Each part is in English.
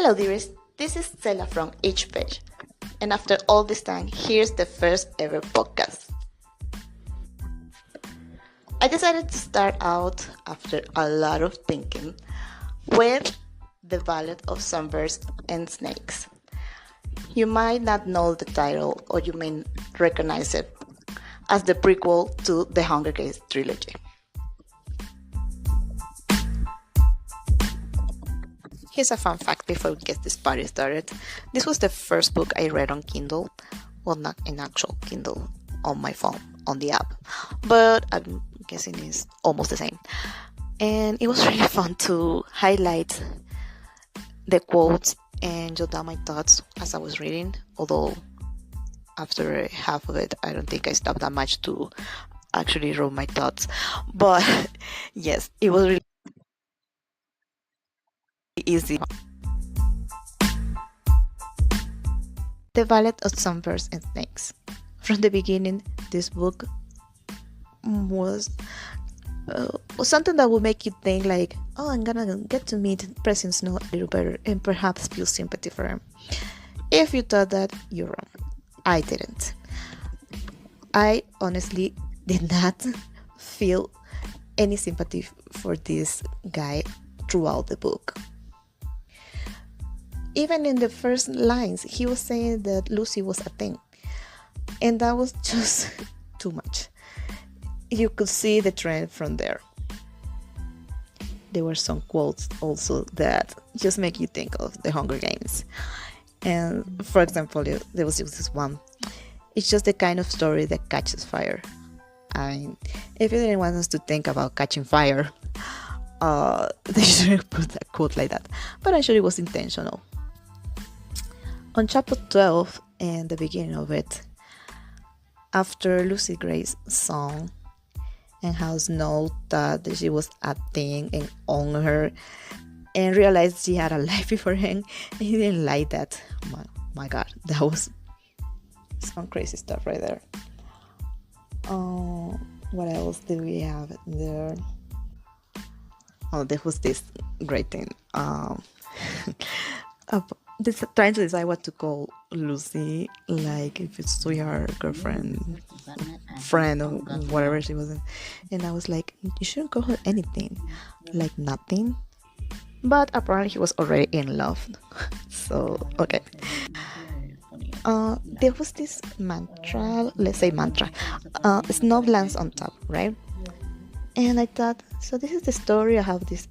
Hello dearest, this is Sela from EachPage, and after all this time, here's the first ever podcast. I decided to start out, after a lot of thinking, with the Ballad of Songbirds and Snakes. You might not know the title, or you may recognize it as the prequel to the Hunger Games trilogy. Here's a fun fact before we get this party started. This was the first book I read on Kindle. Well, not in actual Kindle, on my phone, on the app. But I'm guessing it's almost the same. And it was really fun to highlight the quotes and jot down my thoughts as I was reading. Although, after half of it, I don't think I stopped that much to actually write my thoughts. But yes, it was really easy. The Ballad of Songbirds and Snakes. From the beginning, this book was something that would make you think like, oh, I'm gonna get to meet President Snow a little better and perhaps feel sympathy for him. If you thought that, you're wrong. I didn't. I honestly did not feel any sympathy for this guy throughout the book. Even in the first lines, he was saying that Lucy was a thing. And that was just too much. You could see the trend from there. There were some quotes also that just make you think of the Hunger Games. And for example, there was this one. It's just the kind of story that catches fire. And if you didn't want us to think about catching fire, they shouldn't put a quote like that. But I'm sure it was intentional. On chapter 12 and the beginning of it, after Lucy Gray's song and how Snow thought that she was a thing and owned her and realized she had a life before him, and he didn't like that. My God, that was some crazy stuff right there. What else do we have there? Oh, there was this great thing. Trying to decide what to call Lucy, like if it's sweetheart, girlfriend, friend, or whatever she was. And I was like, you shouldn't call her anything, like nothing. But apparently he was already in love. So, okay. There was this mantra, let's say mantra, snow lands on top, right? And I thought, so this is the story of how this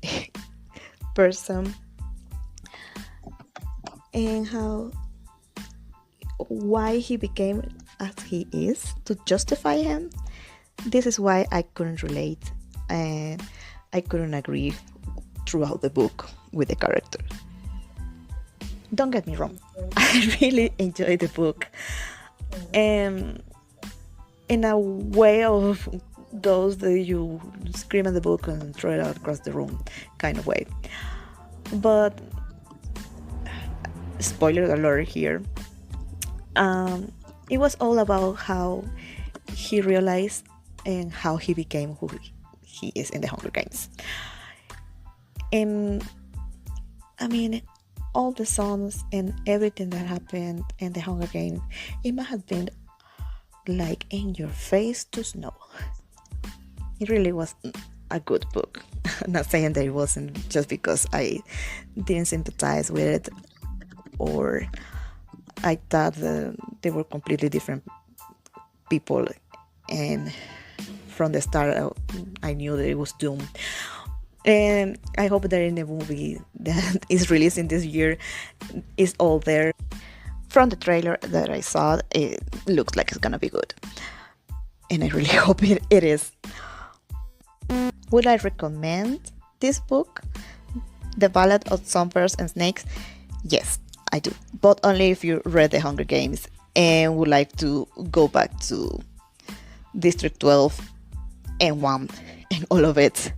person and why he became as he is to justify him. This is why I couldn't relate and I couldn't agree throughout the book with the character. Don't get me wrong, I really enjoyed the book, and in a way of those that you scream at the book and throw it out across the room kind of way. But spoiler alert here, it was all about how he realized and how he became who he is in the Hunger Games. And I mean, all the songs and everything that happened in the Hunger Games, it must have been like in your face to Snow. It really was a good book. I'm not saying that it wasn't just because I didn't sympathize with it or I thought that they were completely different people, and from the start I knew that it was doomed. And I hope that in the movie that is releasing this year is all there. From the trailer that I saw, it looks like it's gonna be good, and I really hope it is. Would I recommend this book, The Ballad of Songbirds and Snakes? Yes, I do, but only if you read the Hunger Games and would like to go back to District 12 and 1 and all of it.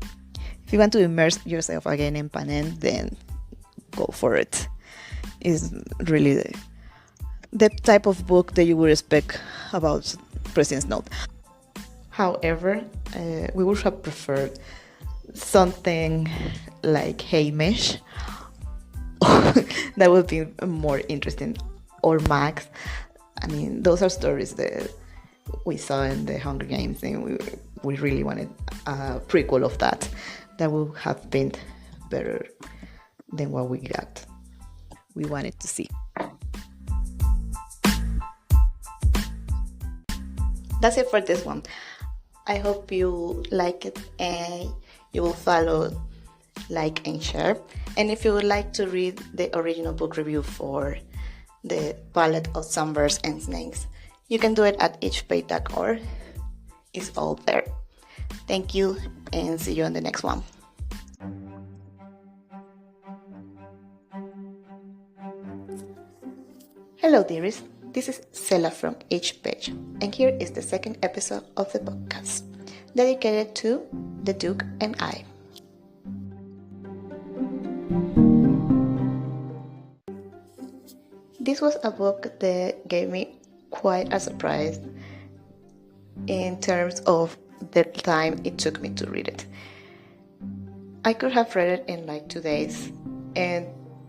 If you want to immerse yourself again in Panem, then go for it. It's really the type of book that you would expect about President Snow. However, we would have preferred something like Hamish That would be more interesting. Or Max. I mean, those are stories that we saw in the Hunger Games, and we really wanted a prequel of that. That would have been better than what we got. We wanted to see. That's it for this one. I hope you like it and you will follow, like, and share. And if you would like to read the original book review for the Ballad of Songbirds and Snakes, you can do it at eachpage.org. It's all there. Thank you, and see you on the next one. Hello, dearies. This is Sela from EachPage, and here is the second episode of the podcast, dedicated to The Duke and I. This was a book that gave me quite a surprise in terms of the time it took me to read it. I could have read it in like 2 days, and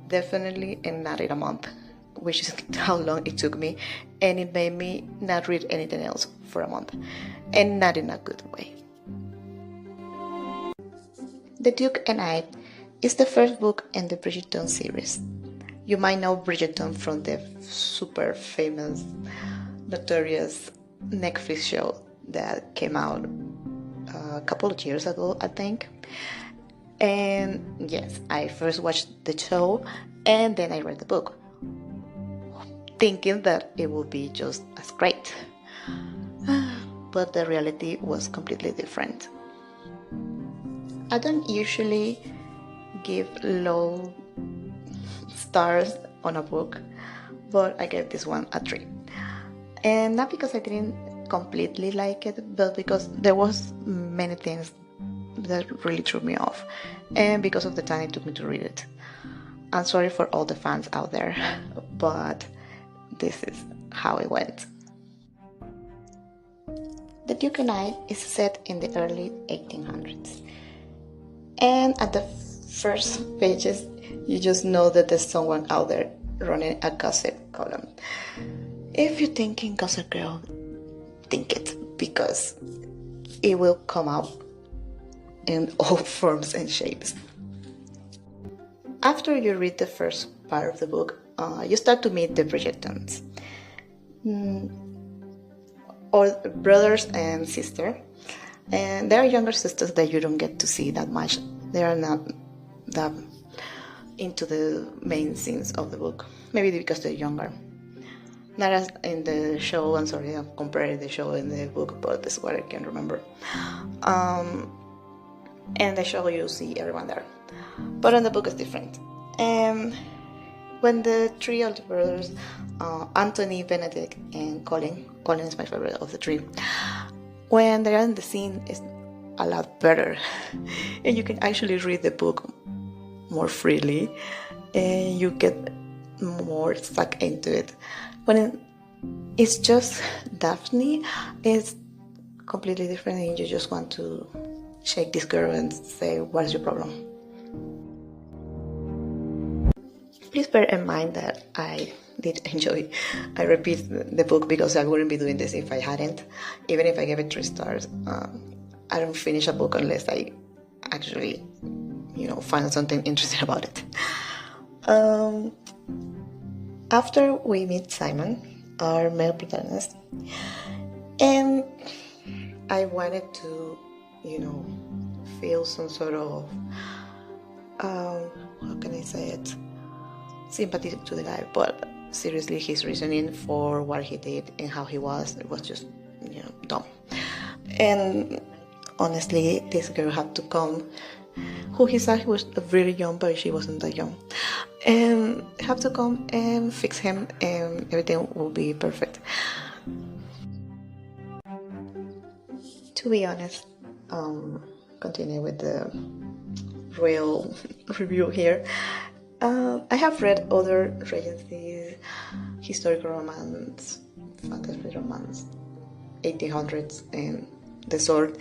definitely not in a month, which is how long it took me, and it made me not read anything else for a month, and not in a good way. The Duke and I is the first book in the Bridgerton series. You might know Bridgerton from the super famous, notorious Netflix show that came out a couple of years ago, I think. And yes, I first watched the show and then I read the book, thinking that it would be just as great. But the reality was completely different. I don't usually give low stars on a book, but I gave this one a 3. And not because I didn't completely like it, but because there was many things that really threw me off, and because of the time it took me to read it. I'm sorry for all the fans out there, but this is how it went. The Duke and I is set in the early 1800s, and at the first pages you just know that there's someone out there running a gossip column. If you're thinking Gossip Girl, think it, because it will come out in all forms and shapes. After you read the first part of the book, you start to meet the Bridgertons, or brothers and sister, and there are younger sisters that you don't get to see that much. They are not that into the main scenes of the book, maybe because they're younger. Not as in the show. I'm sorry, I'm comparing the show and the book, but this is what I can remember. And the show you see everyone there, but in the book it's different. And when the three older brothers, Anthony, Benedict, and Colin is my favorite of the three, when they're in the scene, it's a lot better, and you can actually read the book more freely, and you get more stuck into it. When it's just Daphne, it's completely different, and you just want to shake this girl and say, "What's your problem?" Please bear in mind that I did enjoy. I repeat the book because I wouldn't be doing this if I hadn't. Even if I gave it 3 stars, I don't finish a book unless I actually, find something interesting about it. After we meet Simon, our male protagonist, and I wanted to, feel some sort of, how can I say it, sympathy to the guy, but seriously, his reasoning for what he did and how he was, it was just, dumb. And honestly, this girl had to come, who he said he was really young, but she wasn't that young, and have to come and fix him, and everything will be perfect. To be honest, continue with the real review here. I have read other Regency, historical romance, fantasy romance, 1800s, and The Sword,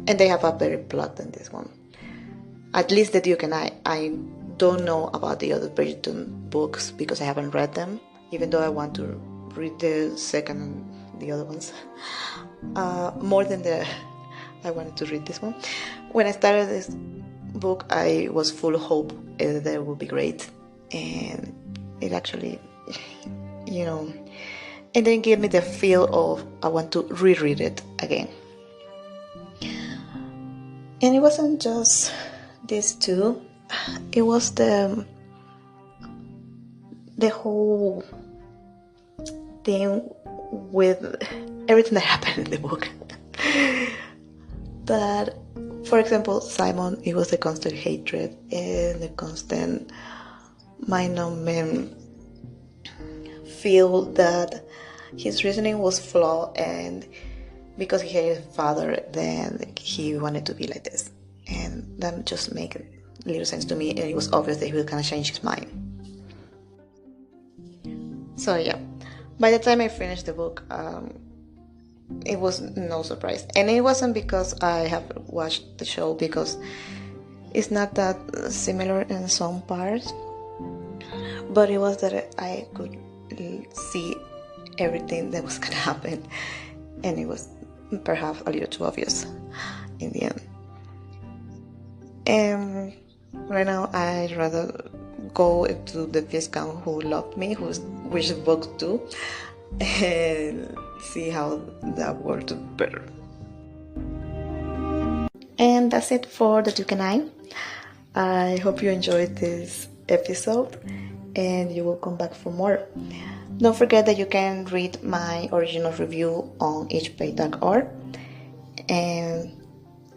and they have a better plot than this one. At least The Duke and I don't know about the other Bridgerton books because I haven't read them, even though I want to read the second and the other ones more than I wanted to read this one. When I started this book, I was full of hope that it would be great, and it actually, and then gave me the feel of I want to reread it again. And it wasn't just these two, it was the whole thing with everything that happened in the book. That, for example, Simon, it was the constant hatred and the constant minor men feel that his reasoning was flawed, and because he hated his father, then he wanted to be like this. And that just made little sense to me, and it was obvious that he was gonna change his mind. So yeah, by the time I finished the book, it was no surprise. And it wasn't because I have watched the show, because it's not that similar in some parts, but it was that I could see everything that was gonna happen, and it was perhaps a little too obvious in the end. And right now I'd rather go into the Viscount Who Loved Me, which books do, and see how that worked better. And that's it for the Duke and I hope you enjoyed this episode and you will come back for more. Don't forget that you can read my original review on eachpage.org, and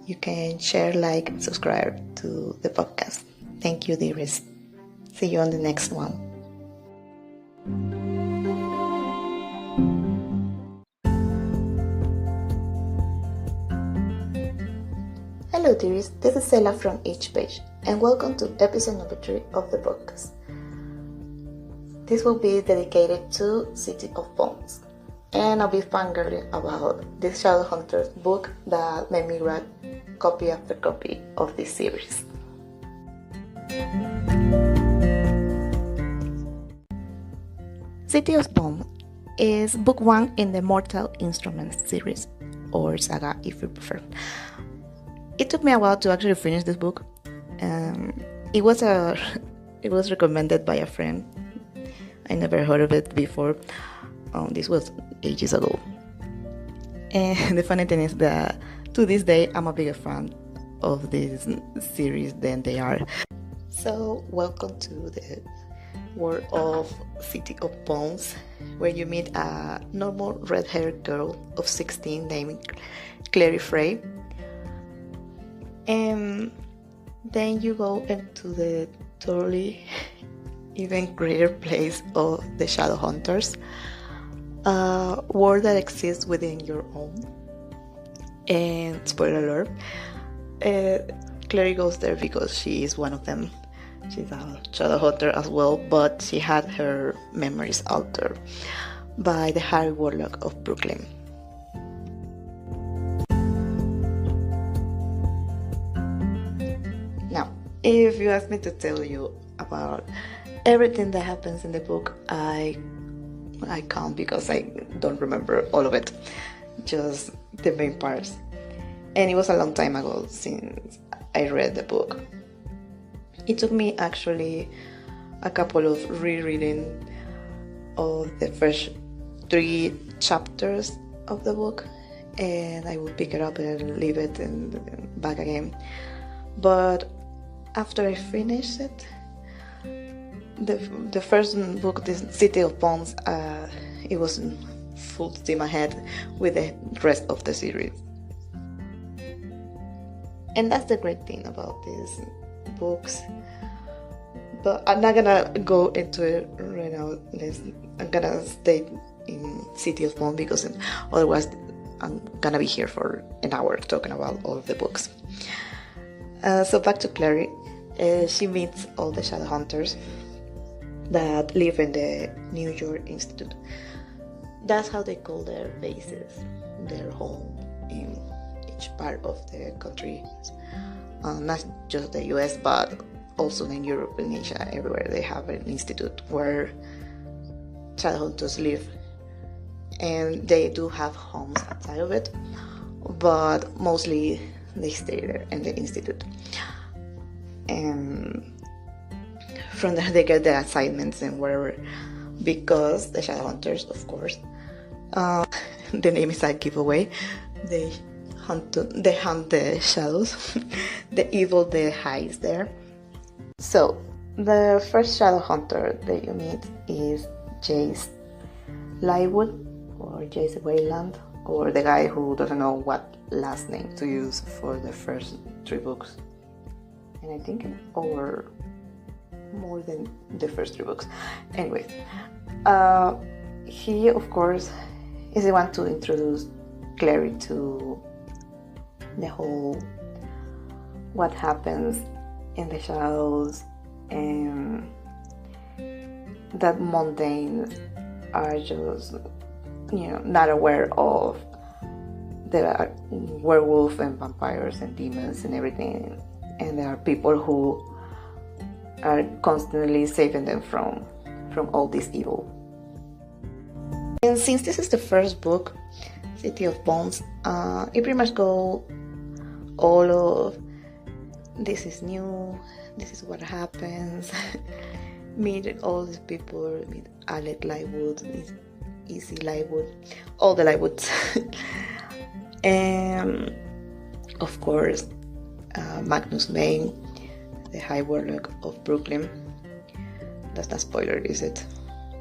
you can share, like, subscribe to the podcast. Thank you, dearest. See you on the next one. Hello, dearest. This is Sela from EachPage, and welcome to episode number 3 of the podcast. This will be dedicated to City of Bones, and I'll be fangirling about this Shadowhunters book that made me read copy after copy of this series. City of Bones is book 1 in the Mortal Instruments series, or saga if you prefer. It took me a while to actually finish this book. It was recommended by a friend. I never heard of it before. This was ages ago. And the funny thing is that to this day, I'm a bigger fan of this series than they are. So, welcome to the world of City of Bones, where you meet a normal red-haired girl of 16 named Clary Frey. And then you go into the totally even greater place of the Shadowhunters, a world that exists within your own. And spoiler alert, Clary goes there because she is one of them. She's a Shadowhunter as well, but she had her memories altered by the Harry Warlock of Brooklyn. Now, if you ask me to tell you about everything that happens in the book, I can't, because I don't remember all of it, just the main parts. And it was a long time ago since I read the book. It took me actually a couple of rereading of the first 3 chapters of the book, and I would pick it up and leave it and back again. But after I finished it, the first book, the City of Bones, it was full steam ahead with the rest of the series. And that's the great thing about these books. But I'm not gonna go into it right now. I'm gonna stay in City of Bones because otherwise I'm gonna be here for an hour talking about all of the books. So back to Clary. She meets all the Shadowhunters that live in the New York Institute. That's how they call their bases, their home in each part of the country. Not just the US, but also in Europe and Asia, everywhere they have an institute where child hunters live, and they do have homes outside of it, but mostly they stay there in the institute. And from there they get the assignments and whatever, because the shadow hunters, of course, the name is a giveaway, they hunt the shadows, the evil that hides there. So the first shadow hunter that you meet is Jace Lywood, or Jace Wayland, or the guy who doesn't know what last name to use for the first 3 books, and I think over more than the first 3 books. Anyway, he of course is the one to introduce Clary to the whole what happens in the shadows, and that mundane are just, not aware of the werewolf and vampires and demons and everything, and there are people who are constantly saving them from all this evil. And since this is the first book, City of Bones, it pretty much go all of this is new, this is what happens, meet all these people, meet Alec Lywood, meet Izzy Lywood, all the Lywoods, and of course Magnus Maine, the High Warlock of Brooklyn. That's not spoiler, is it?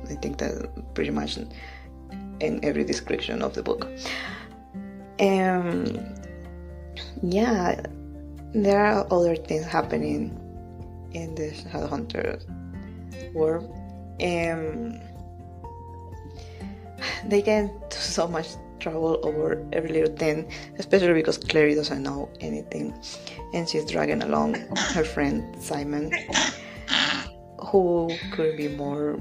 I think that pretty much in every description of the book. Yeah, there are other things happening in the Shadowhunter world. They get into so much trouble over every little thing, especially because Clary doesn't know anything, and she's dragging along her friend Simon, who could be more,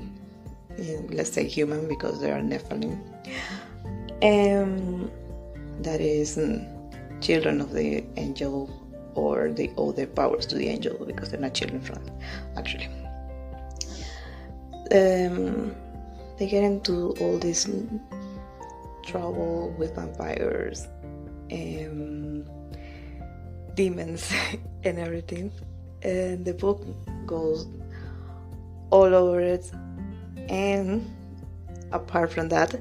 let's say, human, because they are Nephilim, that is children of the angel, or they owe their powers to the angel because they're not children from it, actually. They get into all this trouble with vampires and demons and everything, and the book goes all over it. And apart from that,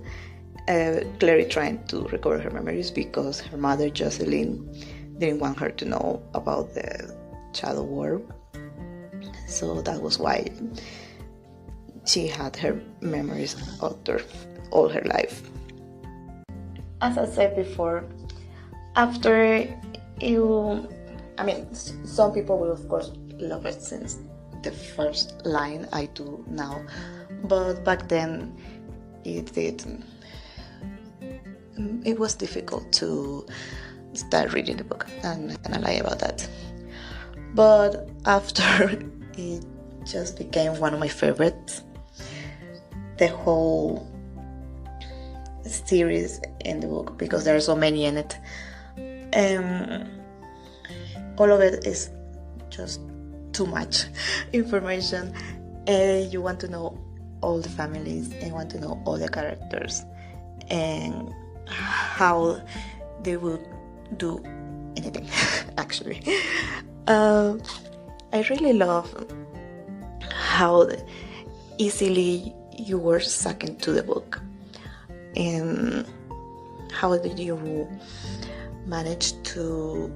Clary trying to recover her memories because her mother Jocelyn didn't want her to know about the Shadow War, so that was why she had her memories altered all her life. As I said before, after some people will of course love it since the first line, I do now, but back then it was difficult to start reading the book, and I lie about that. But after, it just became one of my favorites. The whole series in the book, because there are so many in it. All of it is just too much information, and you want to know all the families, and you want to know all the characters and how they would do anything. Actually, I really love how easily you were sucked into the book, and how did you manage to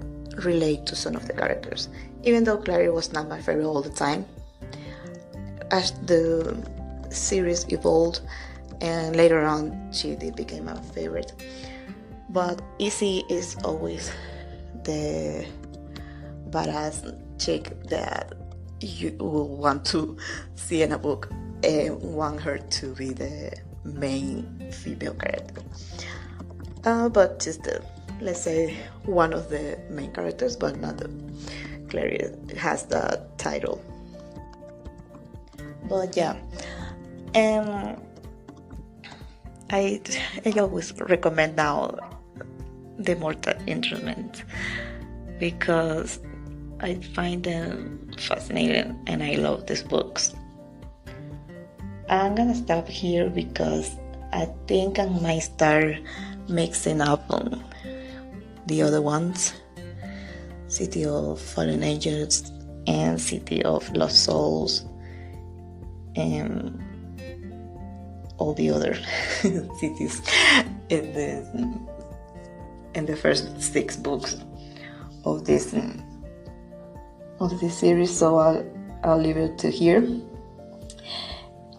relate to some of the characters. Even though Clary was not my favorite all the time, as the series evolved and later on she did become my favorite, but Izzy is always the badass chick that you will want to see in a book and want her to be the main female character. But just let's say one of the main characters, but not the Clary has the title. But yeah, I always recommend now the Mortal Instrument, because I find them fascinating and I love these books. I'm gonna stop here because I think I might start mixing up on the other ones. City of Fallen Angels and City of Lost Souls and all the other cities in the first 6 books of this series. So I'll leave it to here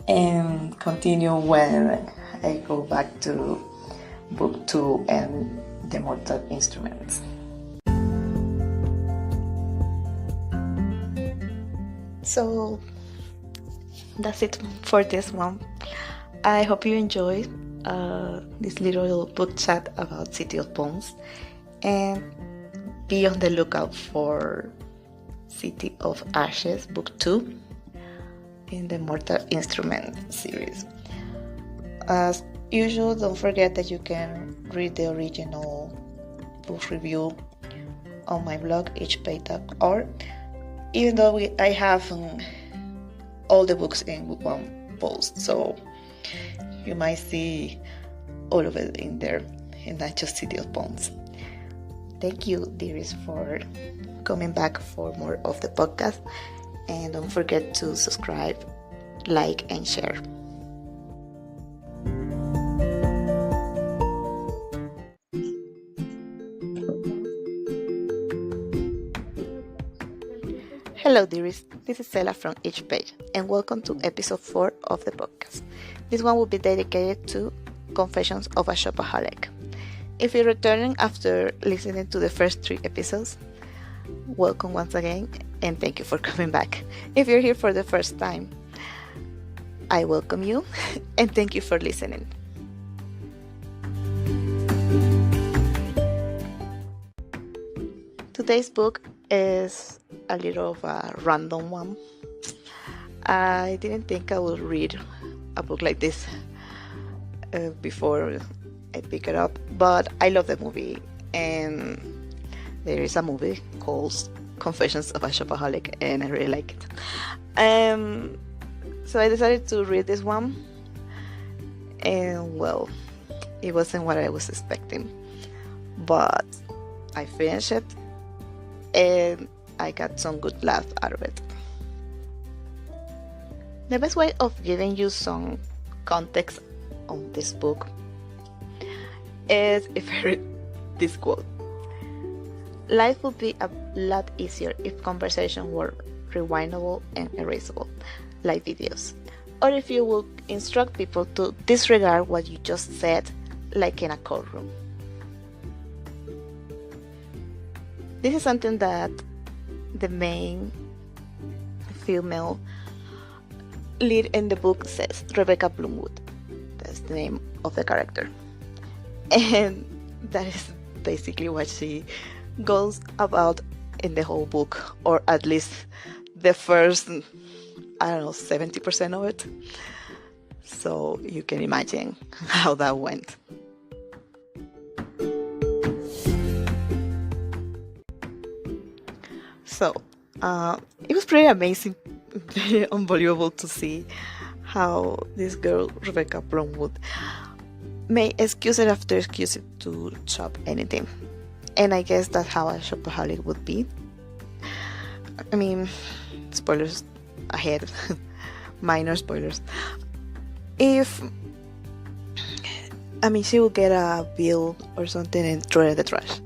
and continue when I go back to book 2 and the Mortal Instruments. So that's it for this one. I hope you enjoyed this little book chat about City of Bones, and be on the lookout for City of Ashes book 2 in the Mortal Instrument series. As usual, don't forget that you can read the original book review on my blog eachpage.org, even though I have all the books in one post, so you might see all of it in there and not just City of Bones. Thank you, dearies, for coming back for more of the podcast, and don't forget to subscribe, like, and share. Hello, dearies. This is Sela from EachPage, and welcome to episode 4 of the podcast. This one will be dedicated to Confessions of a Shopaholic. If you're returning after listening to the first 3 episodes, welcome once again, and thank you for coming back. If you're here for the first time, I welcome you, and thank you for listening. Today's book is a little of a random one. I didn't think I would read a book like this before I pick it up, but I love the movie, and there is a movie called Confessions of a Shopaholic, and I really like it. So I decided to read this one, and well, it wasn't what I was expecting, but I finished it, and I got some good laugh out of it. The best way of giving you some context on this book is if I read this quote: life would be a lot easier if conversation were rewindable and erasable, like videos, or if you would instruct people to disregard what you just said, like in a courtroom. This is something that the main female lead in the book says, Rebecca Bloomwood. That's the name of the character. And that is basically what she goes about in the whole book, or at least the first, 70% of it. So you can imagine how that went. So it was pretty amazing, very unbelievable to see how this girl, Rebecca Bloomwood, made excuse after excuse to shop anything. And I guess that's how a shopaholic would be. I mean, spoilers ahead, minor spoilers. She would get a bill or something and throw it in the trash,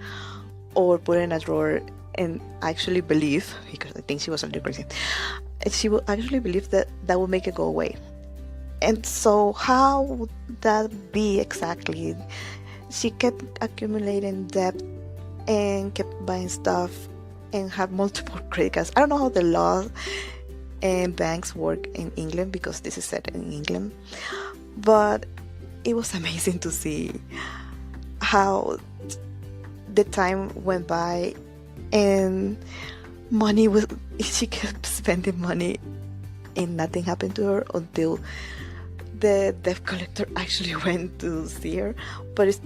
or put it in a drawer and actually believe, because I think she was a little crazy, she would actually believe that would make it go away. And so how would that be exactly? She kept accumulating debt and kept buying stuff and had multiple credit cards. I don't know how the law and banks work in England, because this is set in England, but it was amazing to see how the time went by and she kept spending money and nothing happened to her until the debt collector actually went to see her. But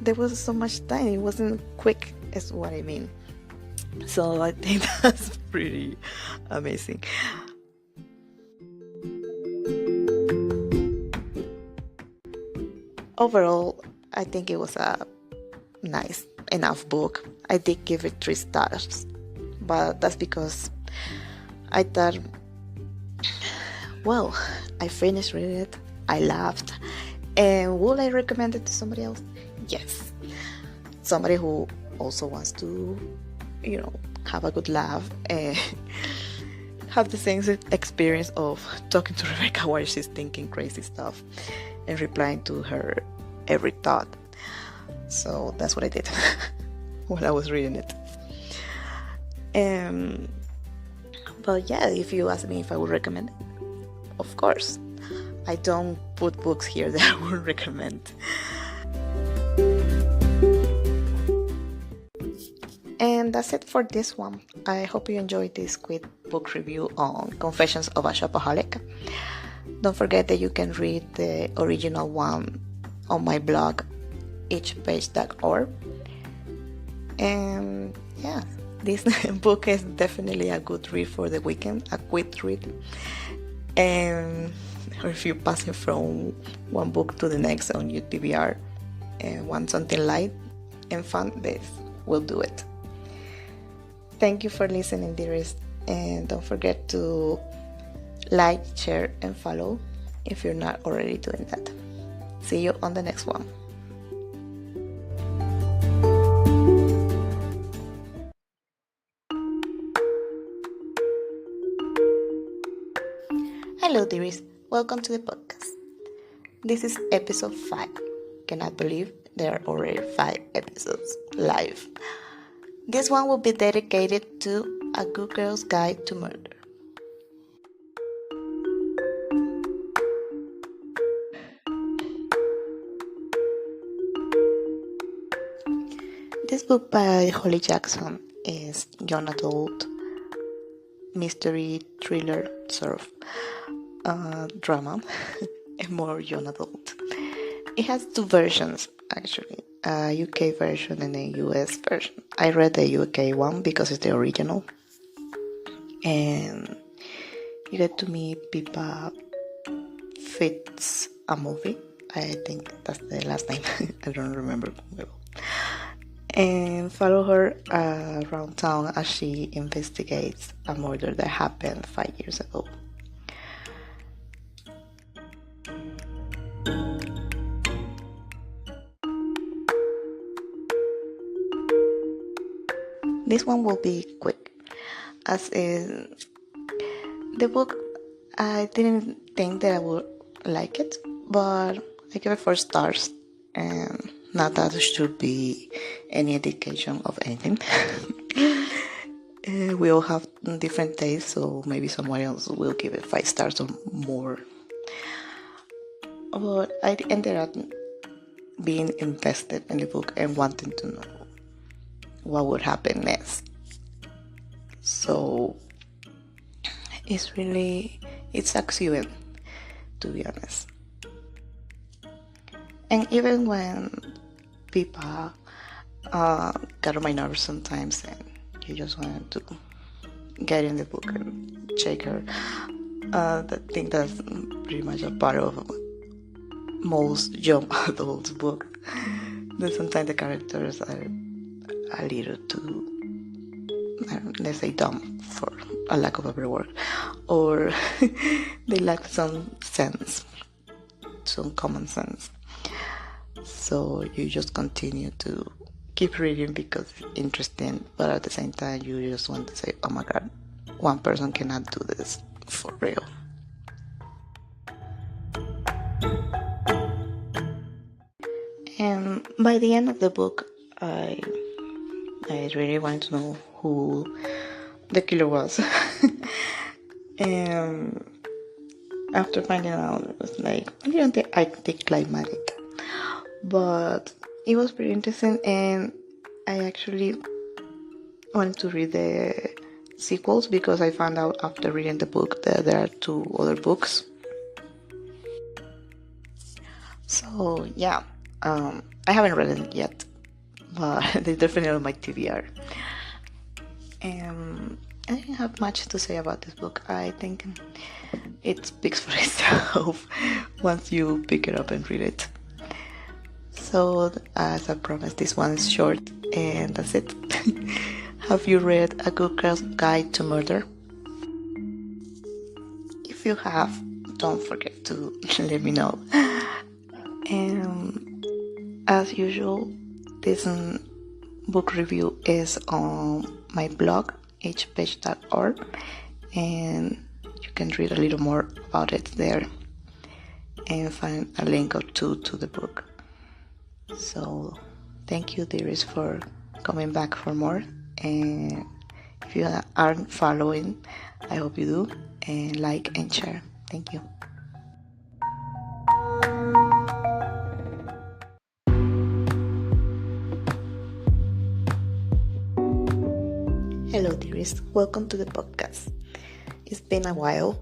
there was so much time, it wasn't quick, is what I mean. So I think that's pretty amazing. Overall, I think it was a nice enough book. I did give it 3 stars, but that's because I thought, well, I finished reading it, I laughed, and would I recommend it to somebody else? Yes. Somebody who also wants to, have a good laugh and have the same experience of talking to Rebecca while she's thinking crazy stuff and replying to her every thought. So that's what I did when I was reading it. But yeah, if you ask me if I would recommend it, of course. I don't put books here that I would recommend. And that's it for this one. I hope you enjoyed this quick book review on Confessions of a Shopaholic. Don't forget that you can read the original one on my blog, EachPage.org. And yeah, this book is definitely a good read for the weekend, a quick read. And or if you're passing from one book to the next on your TBR and want something light and fun, this will do it. Thank you for listening, dearest, and don't forget to like, share, and follow if you're not already doing that. See you on the next one. Hello, dearest. Welcome to the podcast. This is episode 5. Cannot believe there are already 5 episodes live. This one will be dedicated to A Good Girl's Guide to Murder. This book by Holly Jackson is young adult mystery thriller sort of drama, and more young adult. It has 2 versions actually, a UK version and a US version. I read the UK one because it's the original, and you get to meet Pippa Fitz a movie. I think that's the last name. I don't remember well. And follow her around town as she investigates a murder that happened 5 years ago. This one will be quick, as in the book. I didn't think that I would like it, but I gave it 4 stars, and not that it should be any indication of anything. We all have different tastes, so maybe someone else will give it 5 stars or more. But I ended up being invested in the book and wanting to know what would happen next. So it sucks you in, to be honest. And even when people got on my nerves sometimes and you just wanted to get in the book and check her, I think that's pretty much a part of most young adults' book. That sometimes the characters are a little too, let's say, dumb, for a lack of a better word, or they lack some sense, some common sense. So you just continue to keep reading because it's interesting, but at the same time you just want to say, oh my god, one person cannot do this for real. And by the end of the book, I really wanted to know who the killer was. And after finding out, it was like, I didn't think anticlimactic, but it was pretty interesting, and I actually wanted to read the sequels because I found out after reading the book that there are 2 other books. So yeah, I haven't read it yet, but they're definitely on my TBR. I don't have much to say about this book. I think it speaks for itself once you pick it up and read it. So, as I promised, this one is short, and that's it. Have you read A Good Girl's Guide to Murder? If you have, don't forget to let me know. As usual, this book review is on my blog, eachpage.org, and you can read a little more about it there and find a link or two to the book. So thank you, dearest, for coming back for more, and if you aren't following, I hope you do, and like and share. Thank you. Hello, dearest. Welcome to the podcast. It's been a while.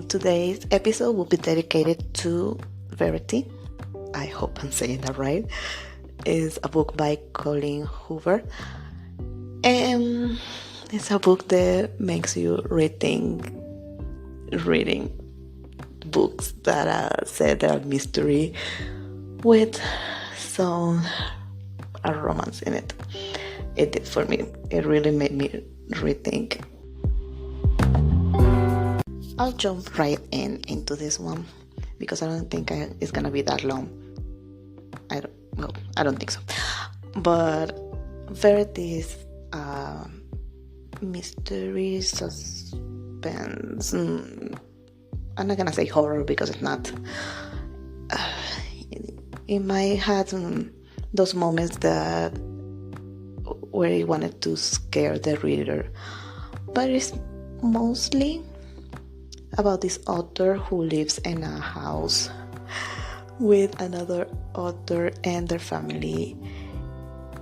Today's episode will be dedicated to Verity. I hope I'm saying that right. It's a book by Colleen Hoover. And it's a book that makes you rethink reading books that are set a mystery with some a romance in it. It did for me. It really made me rethink. I'll jump right into this one because I don't think it's gonna be that long. I don't think so. But Verity is mystery, suspense. I'm not gonna say horror because it's not. It might have those moments that where he wanted to scare the reader, but it's mostly about this author who lives in a house with another author and their family,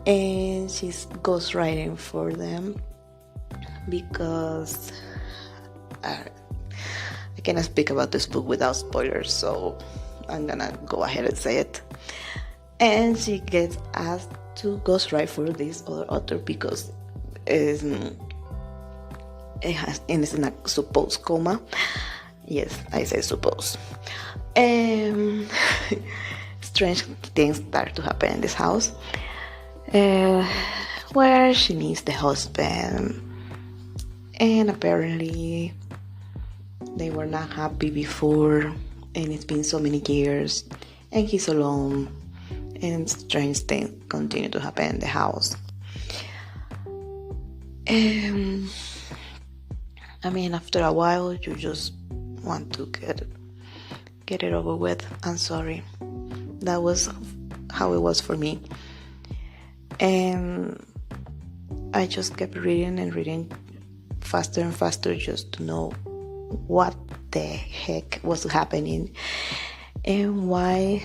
and she's ghostwriting for them because I cannot speak about this book without spoilers, so I'm gonna go ahead and say it. And she gets asked to ghostwrite for this other author because it's in a supposed coma. Yes, I say suppose. Strange things start to happen in this house, where she meets the husband, and apparently they were not happy before, and it's been so many years, and he's alone, and strange things continue to happen in the house. After a while, you just want to get it over with. I'm sorry. That was how it was for me. And I just kept reading and reading faster and faster just to know what the heck was happening and why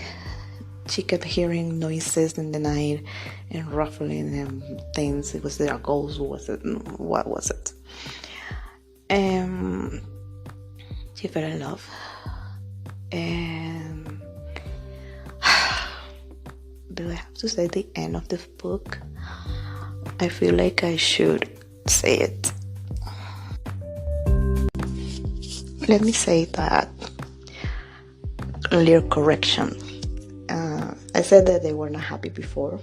she kept hearing noises in the night and ruffling and things. Was there a ghost? What was it? She fell in love. And do I have to say the end of the book? I feel like I should say it. Let me say that a little correction. I said that they were not happy before,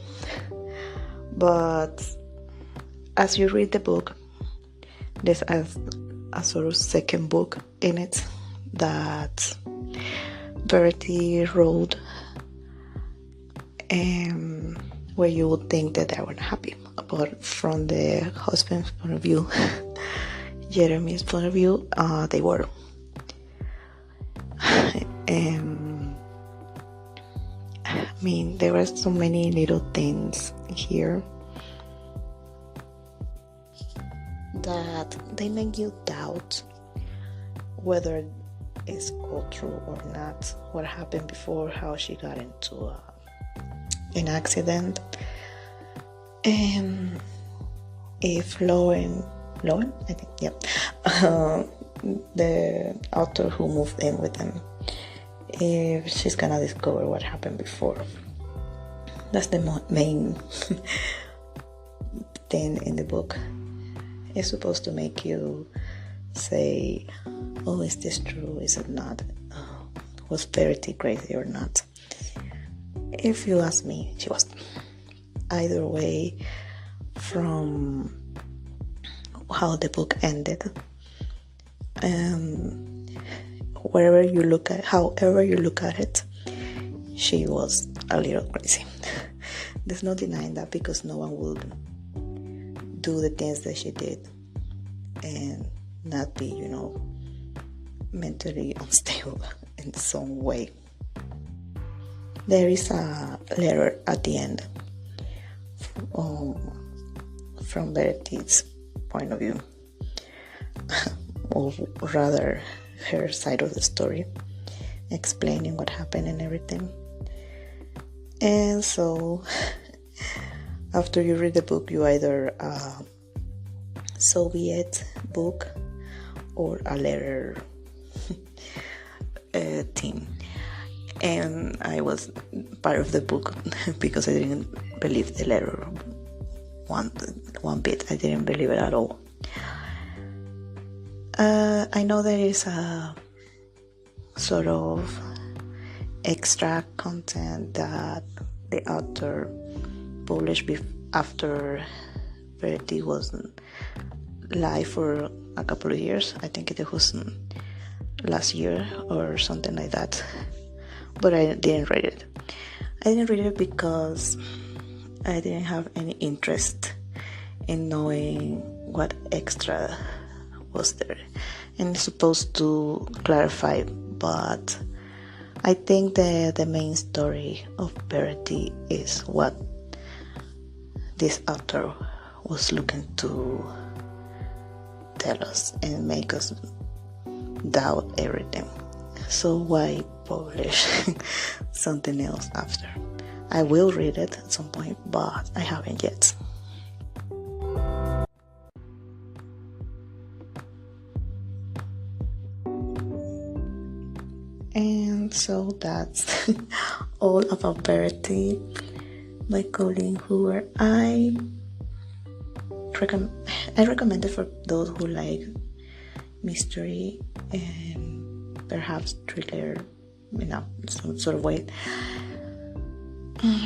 but as you read the book, there's a sort of second book in it that Verity wrote, where you would think that they were not happy, but from the husband's point of view, Jeremy's point of view, they were. There were so many little things here that they make you doubt whether it's cultural or not, what happened before, how she got into an accident, and if Lauren, I think, yeah, the author who moved in with them, if she's gonna discover what happened before. That's the main thing in the book. It's supposed to make you say, oh, is this true? Is it not? Was Verity crazy or not? If you ask me, she was. Either way, from how the book ended, however you look at it, she was a little crazy. There's no denying that, because no one would do the things that she did and not be, mentally unstable in some way. There is a letter at the end from Verity's point of view, or rather her side of the story, explaining what happened and everything. And so after you read the book, you either a Soviet book or a letter team. And I was part of the book because I didn't believe the letter one bit. I didn't believe it at all. I know there is a sort of extra content that the author published after Verity wasn't live for a couple of years. I think it was last year or something like that. But I didn't read it. I didn't read it because I didn't have any interest in knowing what extra was there. And it's supposed to clarify, but I think the main story of Verity is what this author was looking to tell us and make us doubt everything. So why publish something else after? I will read it at some point, but I haven't yet. And so that's all about Verity by Colleen Hoover. I recommend it for those who like mystery and perhaps thriller in some sort of way.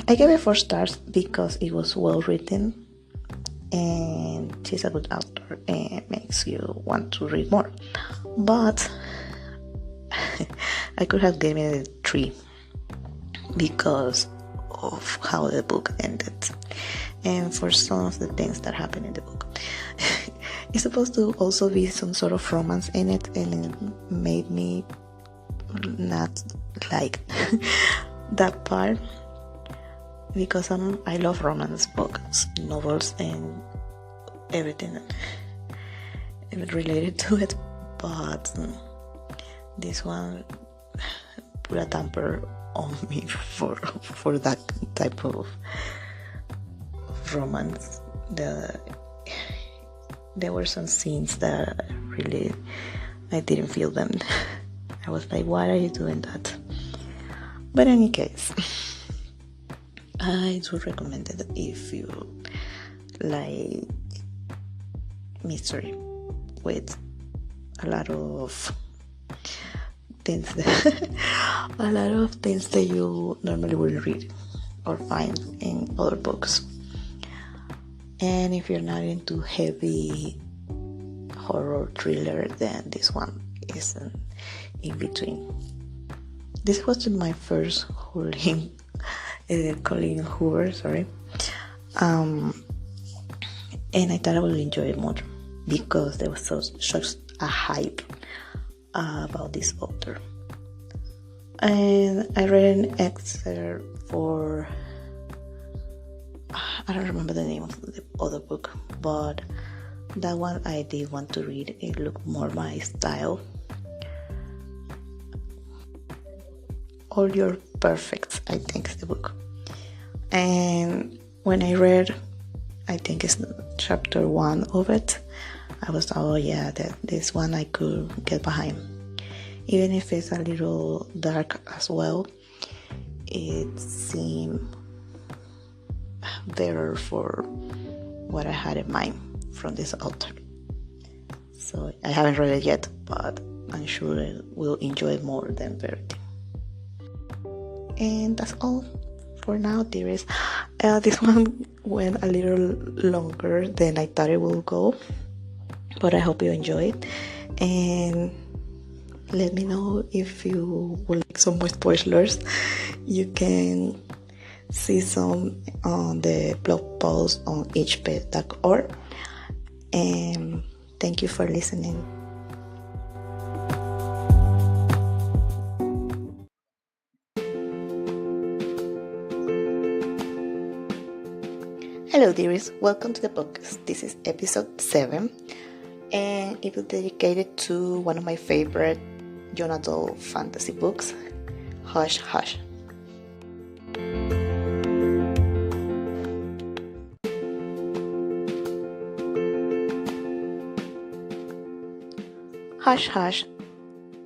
I gave it 4 stars because it was well written and she's a good author and makes you want to read more. But I could have given it 3 because of how the book ended and for some of the things that happened in the book. It's supposed to also be some sort of romance in it, and it made me not like that part because I love romance books, novels, and everything related to it, but this one put a damper on me for that type of romance. There were some scenes that really I didn't feel them. I was like, why are you doing that? But in any case, I do recommend it if you like mystery with a lot of things that you normally wouldn't read or find in other books. And if you're not into heavy horror thriller, then this one is in between. This was my first Colleen Hoover, and I thought I would enjoy it more because there was such a hype about this author. And I read an excerpt for, I don't remember the name of the other book, but that one I did want to read. It looked more my style. All Your Perfect, I think is the book. And when I read, I think it's chapter 1 of it, I was, this one I could get behind. Even if it's a little dark as well, it seemed better for what I had in mind from this author. So I haven't read it yet, but I'm sure I will enjoy it more than Verity. And that's all for now, dearest. This one went a little longer than I thought it would go, but I hope you enjoy it. And let me know if you would like some more spoilers. You can see some on the blog post on eachpage.org. And thank you for listening. Hello, dearies. Welcome to the podcast. This is episode 7, and it was dedicated to one of my favorite young adult fantasy books, Hush Hush. Hush Hush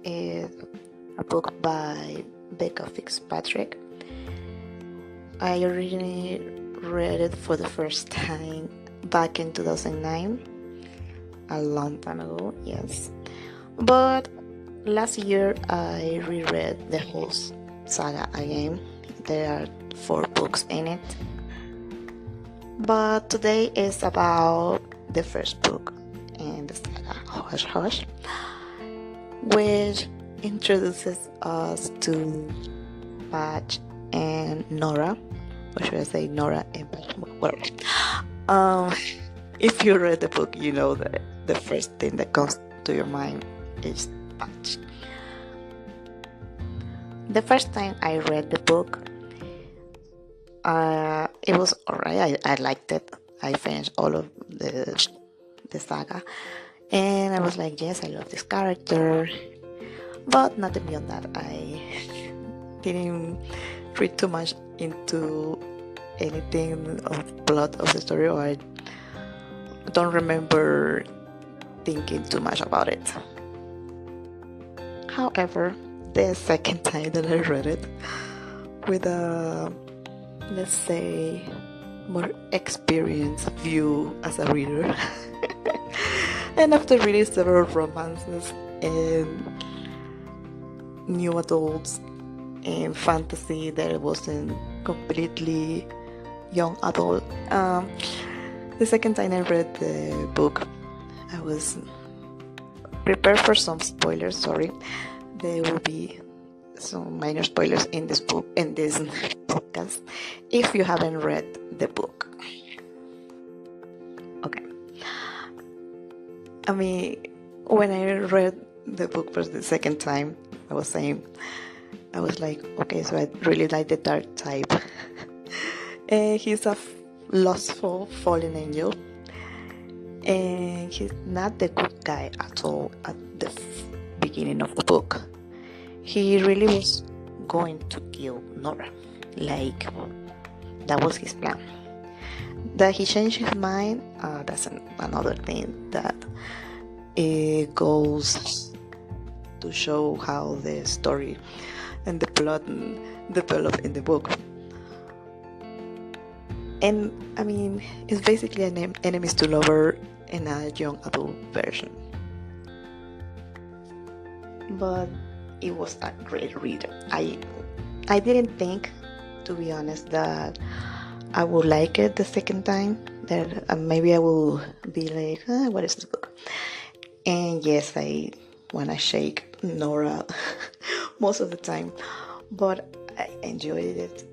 is a book by Becca Fitzpatrick. I originally read it for the first time back in 2009, a long time ago, yes. But last year I reread the whole saga again. There are 4 books in it. But today is about the first book in the saga, Hush Hush, which introduces us to Patch and Nora, or should I say Nora and Patch? Well, if you read the book, you know that the first thing that comes to your mind is Patch. The first time I read the book, it was alright. I liked it. I finished all of the saga, and I was like, yes, I love this character. But nothing beyond that. I didn't read too much into anything of plot of the story, or I don't remember thinking too much about it. However, the second time that I read it with a, let's say, more experienced view as a reader, and after reading several romances and new adults and fantasy that wasn't completely young adult, the second time I read the book, I was prepared for some spoilers. Sorry, there will be some minor spoilers in this book, in this podcast, if you haven't read the book. Okay. I mean, when I read the book for the second time, I was like, okay, so I really like the dark type. And he's a lustful fallen angel, and he's not the good guy at all at the beginning of the book. He really was going to kill Nora, like that was his plan. That he changed his mind, that's another thing that it goes to show how the story and the plot develop in the book. And I mean, it's basically an enemies to lover in a young adult version. But it was a great read. I didn't think, to be honest, that I would like it the second time. That maybe I will be like, what is this book? And yes, I wanna shake Nora most of the time, but I enjoyed it,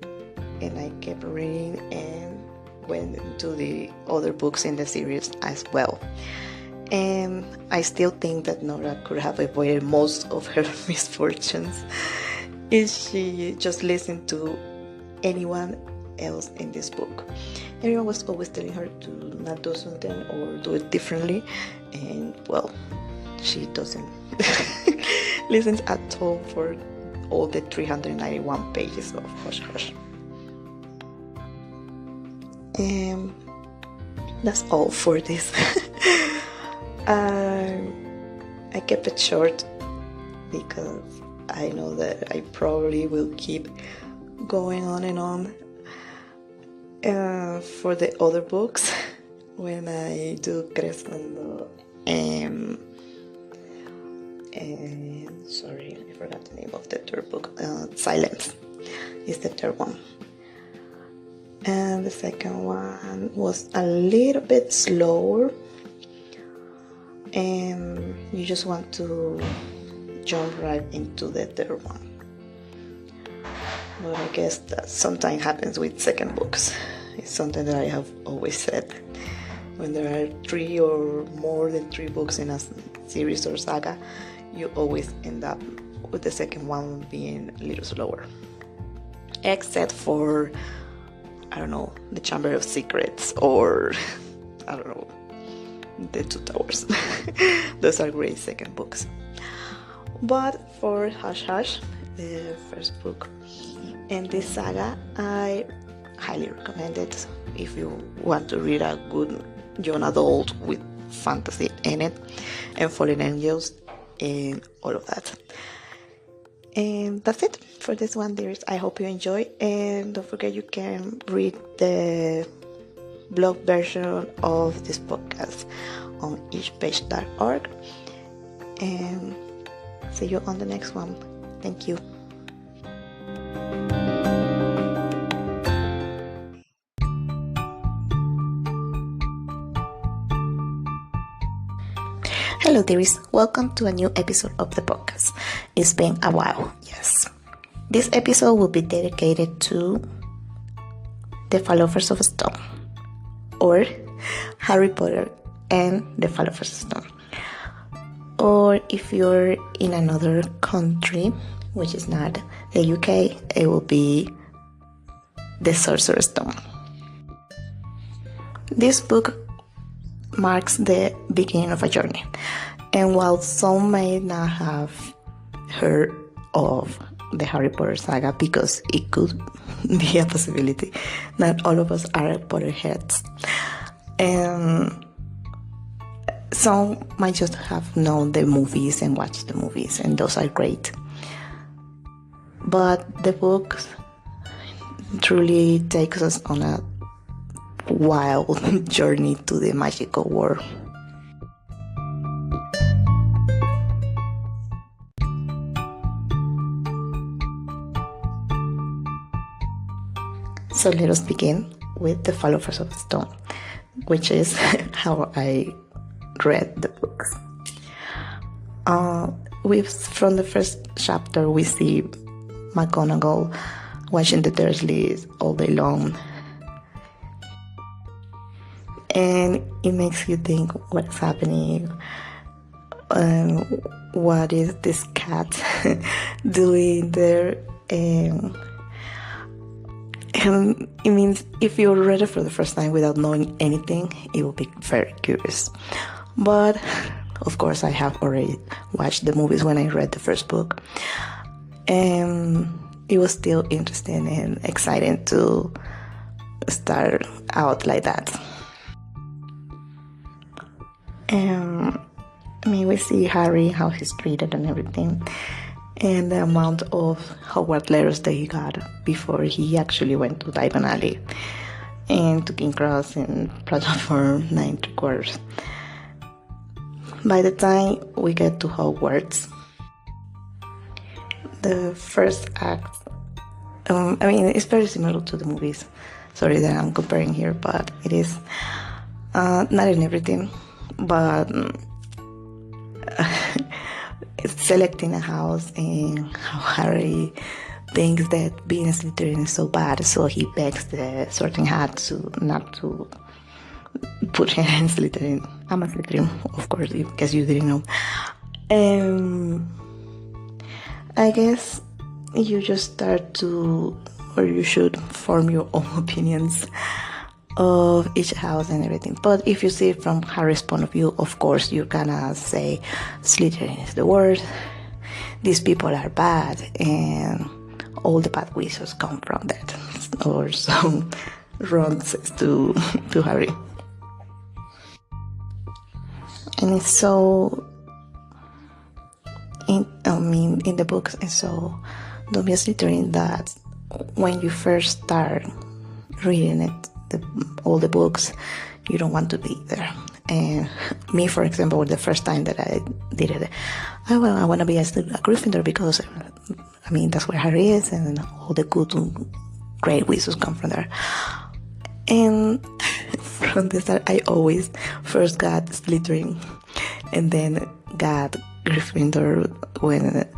and I kept reading and went into the other books in the series as well. And I still think that Nora could have avoided most of her misfortunes if she just listened to anyone else in this book. Everyone was always telling her to not do something or do it differently, and well, she doesn't listen at all for all the 391 pages of Hush Hush. And that's all for this. I kept it short because I know that I probably will keep going on and on for the other books when I do Crescendo and And sorry, I forgot the name of the third book. Silence is the third one. And the second one was a little bit slower, and you just want to jump right into the third one. But I guess that sometimes happens with second books. It's something that I have always said. When there are 3 or more than 3 books in a series or saga, you always end up with the second one being a little slower. Except for, I don't know, The Chamber of Secrets or, I don't know, The Two Towers. Those are great second books. But for Hush Hush, the first book in this saga, I highly recommend it if you want to read a good young adult with fantasy in it and fallen angels and all of that. And that's it for this one, dears. I hope you enjoy, and don't forget you can read the blog version of this podcast on eachpage.org, and see you on the next one. Thank you. Hello dearies, welcome to a new episode of the podcast. It's been a while, yes. This episode will be dedicated to the Philosophers of Stone, or Harry Potter and the Philosopher's Stone. Or if you're in another country, which is not the UK, it will be the Sorcerer's Stone. This book marks the beginning of a journey, and while some may not have heard of the Harry Potter saga, because it could be a possibility, not all of us are Potterheads, and some might just have known the movies and watched the movies, and those are great, but the book truly takes us on a wild journey to the magical world. So let us begin with the Philosophers of Stone, which is how I read the books. From the first chapter, we see McGonagall watching the Dursleys all day long, and it makes you think what's happening, what is this cat doing there, and it means if you read it for the first time without knowing anything, it will be very curious. But of course I have already watched the movies when I read the first book, and it was still interesting and exciting to start out like that. We see Harry, how he's treated and everything, and the amount of Hogwarts letters that he got before he actually went to Diagon Alley and to King Cross and Platform 9 3/4. By the time we get to Hogwarts, the first act, it's very similar to the movies. Sorry that I'm comparing here, but it is not in everything, but it's selecting a house, and how Harry thinks that being a Slytherin is so bad, so he begs the Sorting Hat to not to put him in Slytherin. I'm a Slytherin, of course, because you didn't know. I guess you just start to, or you should form your own opinions of each house and everything. But if you see it from Harry's point of view, of course you're gonna say Slytherin is the worst, these people are bad, and all the bad wizards come from that, or so Ron says to Harry. And it's so in the books, and so don't be a Slytherin that when you first start reading it, all the books, you don't want to be there. And me, for example, the first time that I did it, I want to be a Gryffindor because, I mean, that's where Harry is, and all the good, great wizards come from there. And from the start, I always first got Slytherin, and then got Gryffindor when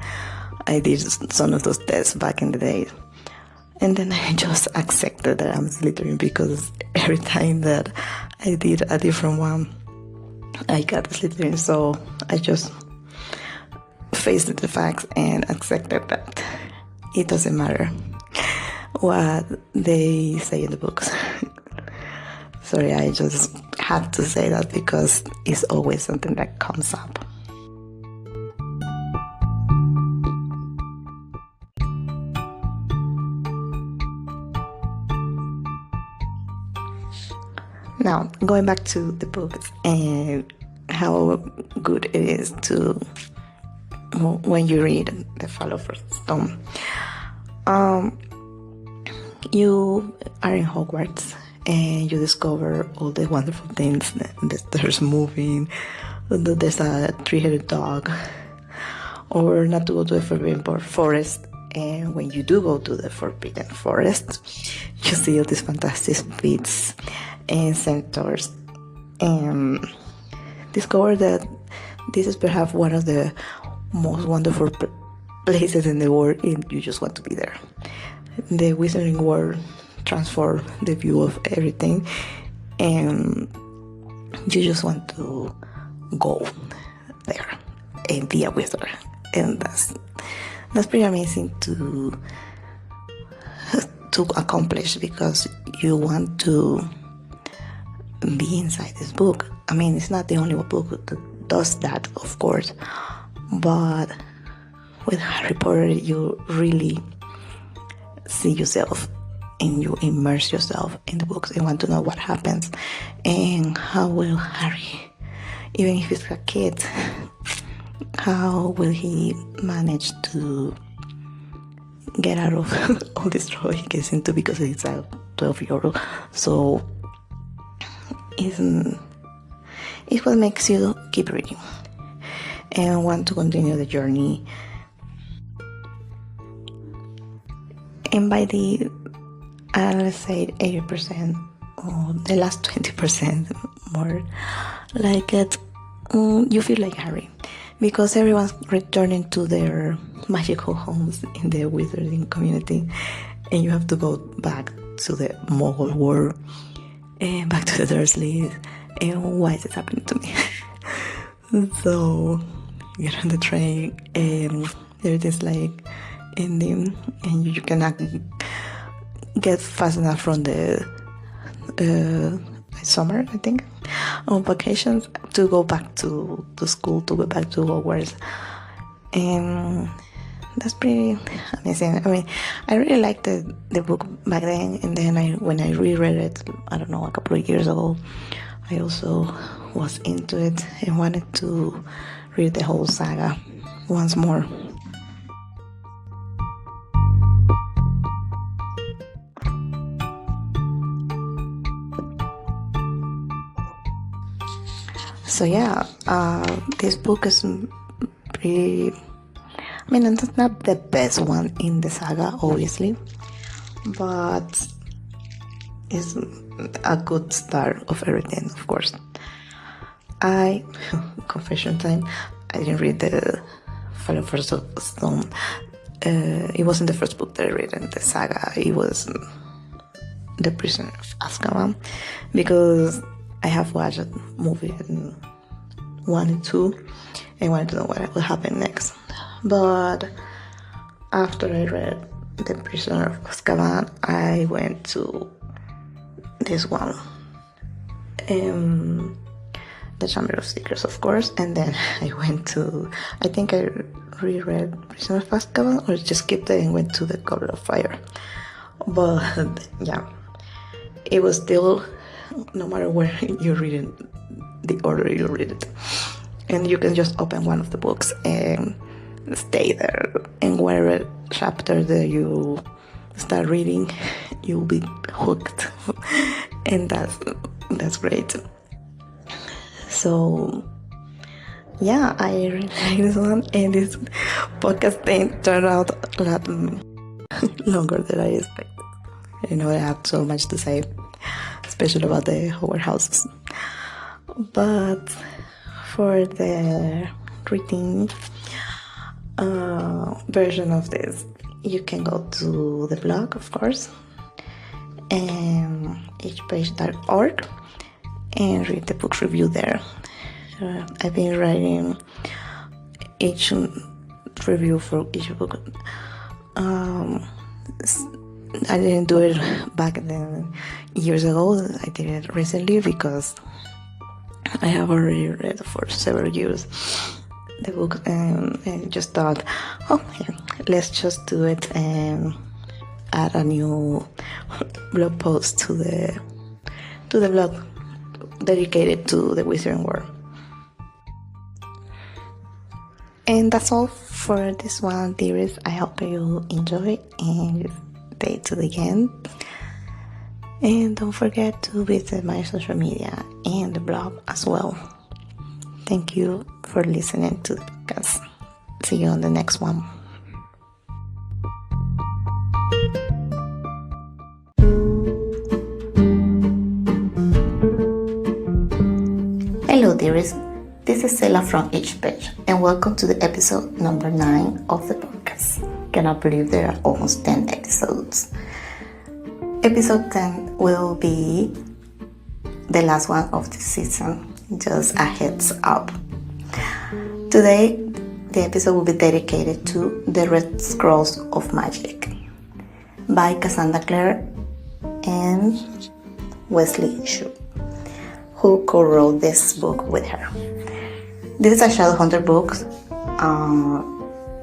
I did some of those tests back in the day. And then I just accepted that I'm Slytherin because every time that I did a different one, I got Slytherin. So I just faced the facts and accepted that it doesn't matter what they say in the books. Sorry, I just had to say that because it's always something that comes up. Now, going back to the books and how good it is to, when you read The Philosopher's Stone, you are in Hogwarts and you discover all the wonderful things. There's moving, there's a three-headed dog, or not to go to the Forbidden Forest. And when you do go to the Forbidden Forest, you see all these fantastic feats and centaurs, and discover that this is perhaps one of the most wonderful places in the world, and you just want to be there. The wizarding world transforms the view of everything, and you just want to go there and be a wizard. And that's pretty amazing to accomplish, because you want to be inside this book. I mean, it's not the only book that does that, of course, but with Harry Potter, you really see yourself and you immerse yourself in the books and want to know what happens and how will Harry, even if he's a kid, how will he manage to get out of all this trouble he gets into because he's a 12-year-old. So it's what makes you keep reading and want to continue the journey. And by let's say 80% or the last 20% more, like it, you feel like Harry, because everyone's returning to their magical homes in the wizarding community, and you have to go back to the Muggle world and back to the Dursleys, and why is it happening to me? So you get on the train and everything's like ending, and you cannot get fast enough from the summer, I think, on vacations to go back to school, to go back to Hogwarts. And that's pretty amazing. I mean, I really liked the book back then, and then when I reread it, I don't know, a couple of years ago, I also was into it and wanted to read the whole saga once more. So yeah, this book is pretty, I mean, it's not the best one in the saga, obviously, but it's a good start of everything, of course. Confession time, I didn't read the Philosopher's Stone. It wasn't the first book that I read in the saga. It was The Prisoner of Azkaban, because I have watched a movie in 1 and 2 and wanted to know what will happen next. But after I read The Prisoner of Azkaban, I went to this one, The Chamber of Secrets, of course, and then I went to, I think I reread Prisoner of Azkaban, or just skipped it and went to The Goblet of Fire. But yeah, it was still, no matter where you read it, the order you read it, and you can just open one of the books and stay there, and whatever chapter that you start reading, you'll be hooked. And that's great. So yeah, I really like this one, and this podcast thing turned out a lot longer than I expected. I have so much to say, especially about the Howard houses. But for the reading version of this, you can go to the blog, of course, and eachpage.org, and read the book review there. I've been writing each review for each book. I didn't do it back then years ago. I did it recently because I have already read for several years the book, and just thought, okay, let's just do it and add a new blog post to the blog dedicated to the Wizarding World. And that's all for this one, dearest. I hope you enjoy and stay to the end. And don't forget to visit my social media and the blog as well. Thank you for listening to the podcast. See you on the next one. Hello, dearest. This is Sela from EachPage, and welcome to the episode number 9 of the podcast. Cannot believe there are almost 10 episodes. Episode 10 will be the last one of the season, just a heads up. Today, the episode will be dedicated to The Red Scrolls of Magic by Cassandra Clare and Wesley Shue, who co-wrote this book with her. This is a Shadowhunter book,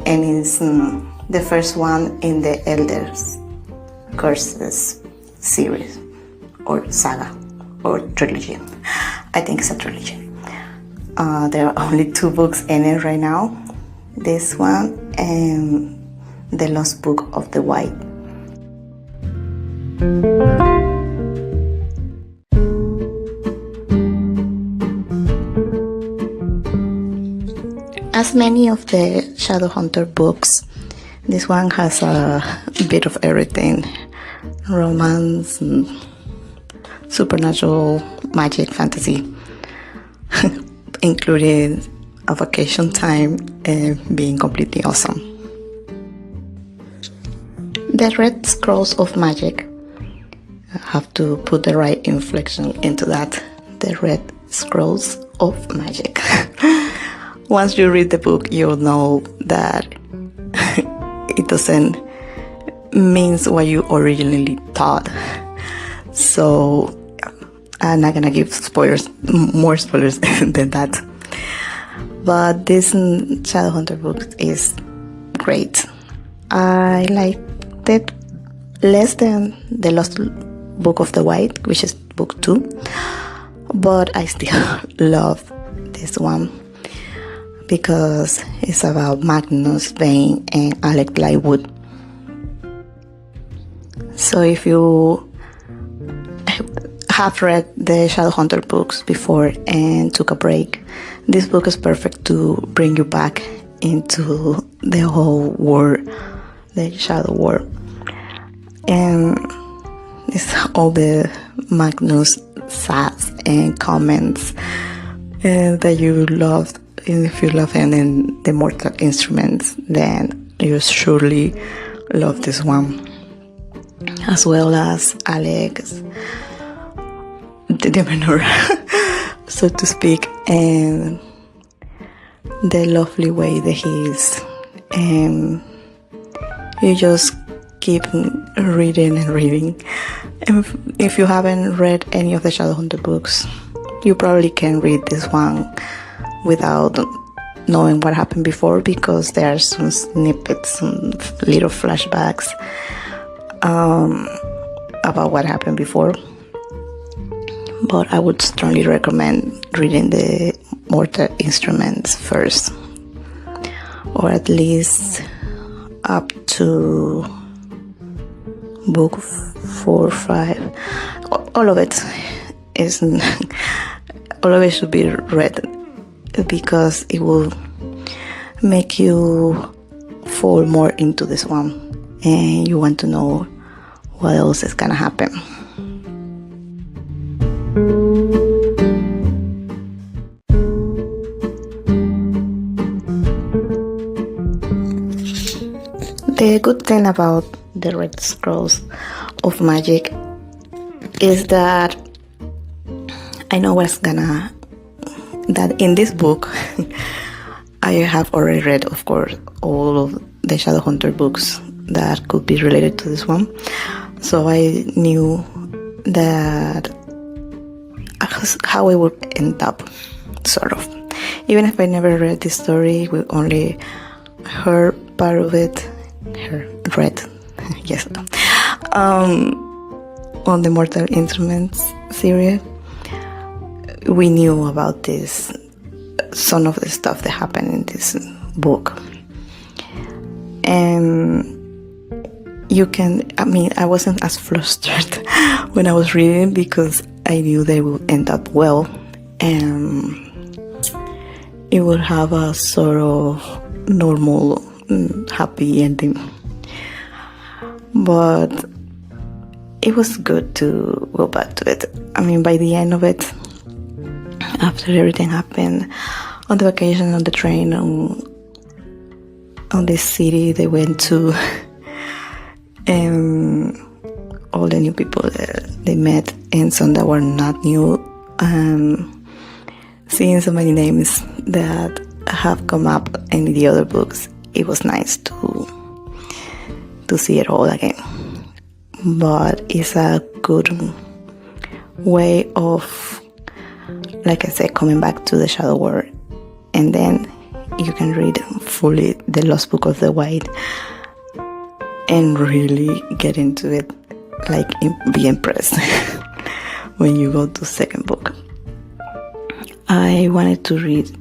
and it's the first one in the Elders Curses series, or saga, or trilogy. I think it's a trilogy. There are only 2 books in it right now. This one and The Lost Book of the White. As many of the Shadowhunter books, this one has a bit of everything: romance, supernatural, magic, fantasy, including a vacation time and being completely awesome. The Red Scrolls of Magic, I have to put the right inflection into that. The Red Scrolls of Magic. Once you read the book, you'll know that it doesn't mean what you originally thought. So I'm not gonna give more spoilers than that. But this Shadowhunter book is great. I liked it less than The Lost Book of the White, which is book 2, but I still love this one because it's about Magnus Vane and Alec Blywood. So if you have read the Shadowhunter books before and took a break, this book is perfect to bring you back into the whole world, the Shadow World. And it's all the Magnus sass and comments that you love. If you love him and the Mortal Instruments, then you surely love this one, as well as Alex, the demeanor, so to speak, and the lovely way that he is. And you just keep reading and reading. And if you haven't read any of the Shadowhunter books, you probably can read this one without knowing what happened before, because there are some snippets, some little flashbacks about what happened before. But I would strongly recommend reading the Mortal Instruments first, or at least up to book 4 or 5. All of it is all of it should be read, because it will make you fall more into this one, and you want to know what else is gonna happen. The good thing about the Red Scrolls of Magic is that I know that in this book I have already read, of course, all of the Shadowhunter books that could be related to this one, so I knew that how it would end up, sort of. Even if I never read this story, we only heard part of it, read, yes, on the Mortal Instruments series. We knew about this, some of the stuff that happened in this book. And I wasn't as flustered when I was reading, because I knew they would end up well, and it would have a sort of normal, happy ending. But it was good to go back to it. By the end of it, after everything happened, on the vacation, on the train, on this city they went to, and all the new people that they met, and some that were not new, seeing so many names that have come up in the other books, it was nice to see it all again. But it's a good way of, like I said, coming back to the Shadow World, and then you can read fully the Lost Book of the White and really get into it, like be impressed when you go to second book. I wanted to read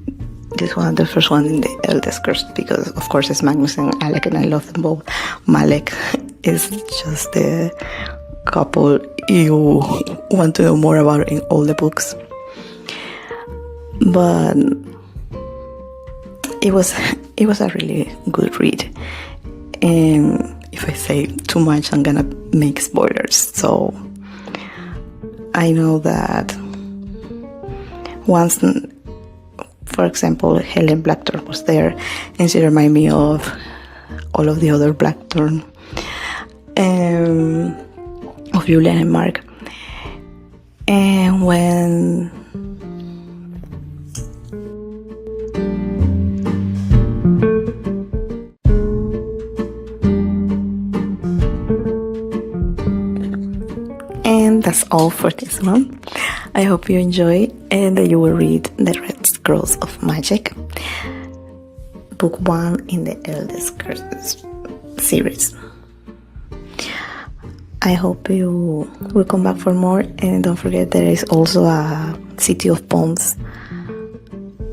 this one, the first one, in the Eldest Curse, because of course it's Magnus and Alec, and I love them both. Malek is just the couple you want to know more about in all the books. But it was a really good read, and if I say too much, I'm gonna make spoilers. So I know that once, for example, Helen Blackthorne was there, and she reminded me of all of the other Blackthorne, of Julian and Mark. And when that's all for this one. I hope you enjoy and that you will read the Red Scrolls of Magic, book 1 in the Eldest Curses series. I hope you will come back for more, and don't forget there is also a City of Bones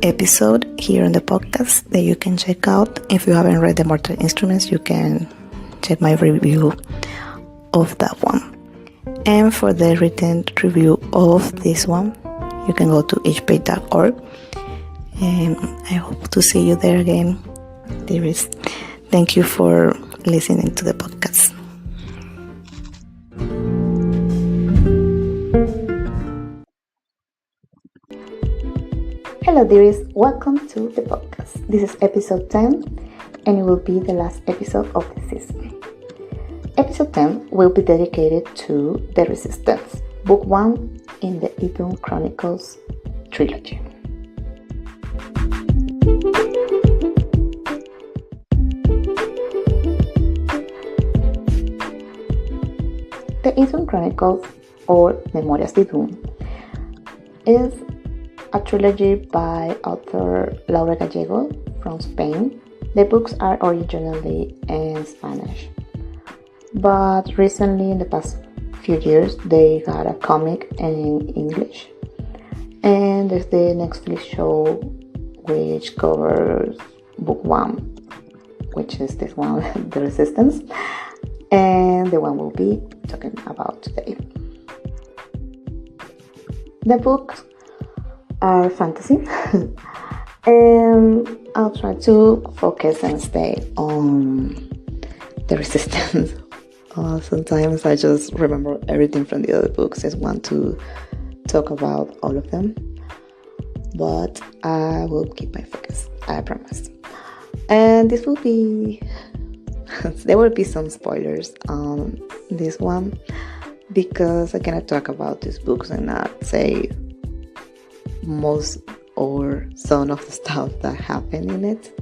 episode here on the podcast that you can check out. If you haven't read the Mortal Instruments, you can check my review of that one. And for the written review of this one, you can go to eachpage.org. And I hope to see you there again, dearest. Thank you for listening to the podcast. Hello, dearest. Welcome to the podcast. This is episode 10, and it will be the last episode of the season. Episode 10 will be dedicated to The Resistance, book 1 in the Idhun Chronicles trilogy. The Idhun Chronicles, or Memorias de Idhun, is a trilogy by author Laura Gallego from Spain. The books are originally in Spanish, but recently, in the past few years, they got a comic in English. And there's the Netflix show which covers book 1, which is this one, The Resistance, and the one we'll be talking about today. The books are fantasy. And I'll try to focus and stay on the resistance. Sometimes I just remember everything from the other books. I want to talk about all of them, but I will keep my focus, I promise. And this will be there will be some spoilers on this one, because I cannot talk about these books and not say most or some of the stuff that happened in it.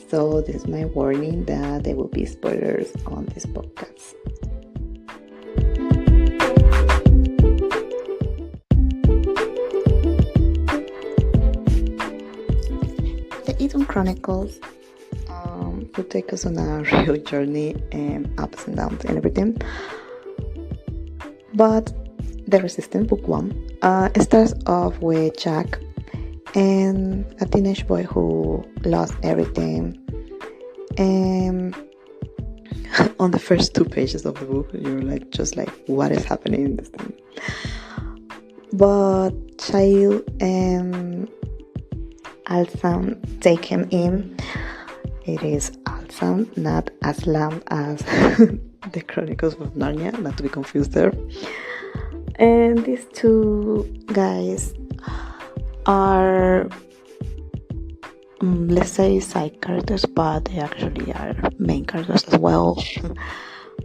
So this is my warning that there will be spoilers on this podcast. The Idhun Chronicles will take us on a real journey and ups and downs and everything. But The Resistance, book 1, starts off with Jack and a teenage boy who lost everything. And on the first 2 pages of the book, you're just like, what is happening in this thing? But Child and Alsam take him in. It is Alsam, not Aslam as the Chronicles of Narnia, not to be confused there. And these 2 guys are, let's say, side characters, but they actually are main characters as well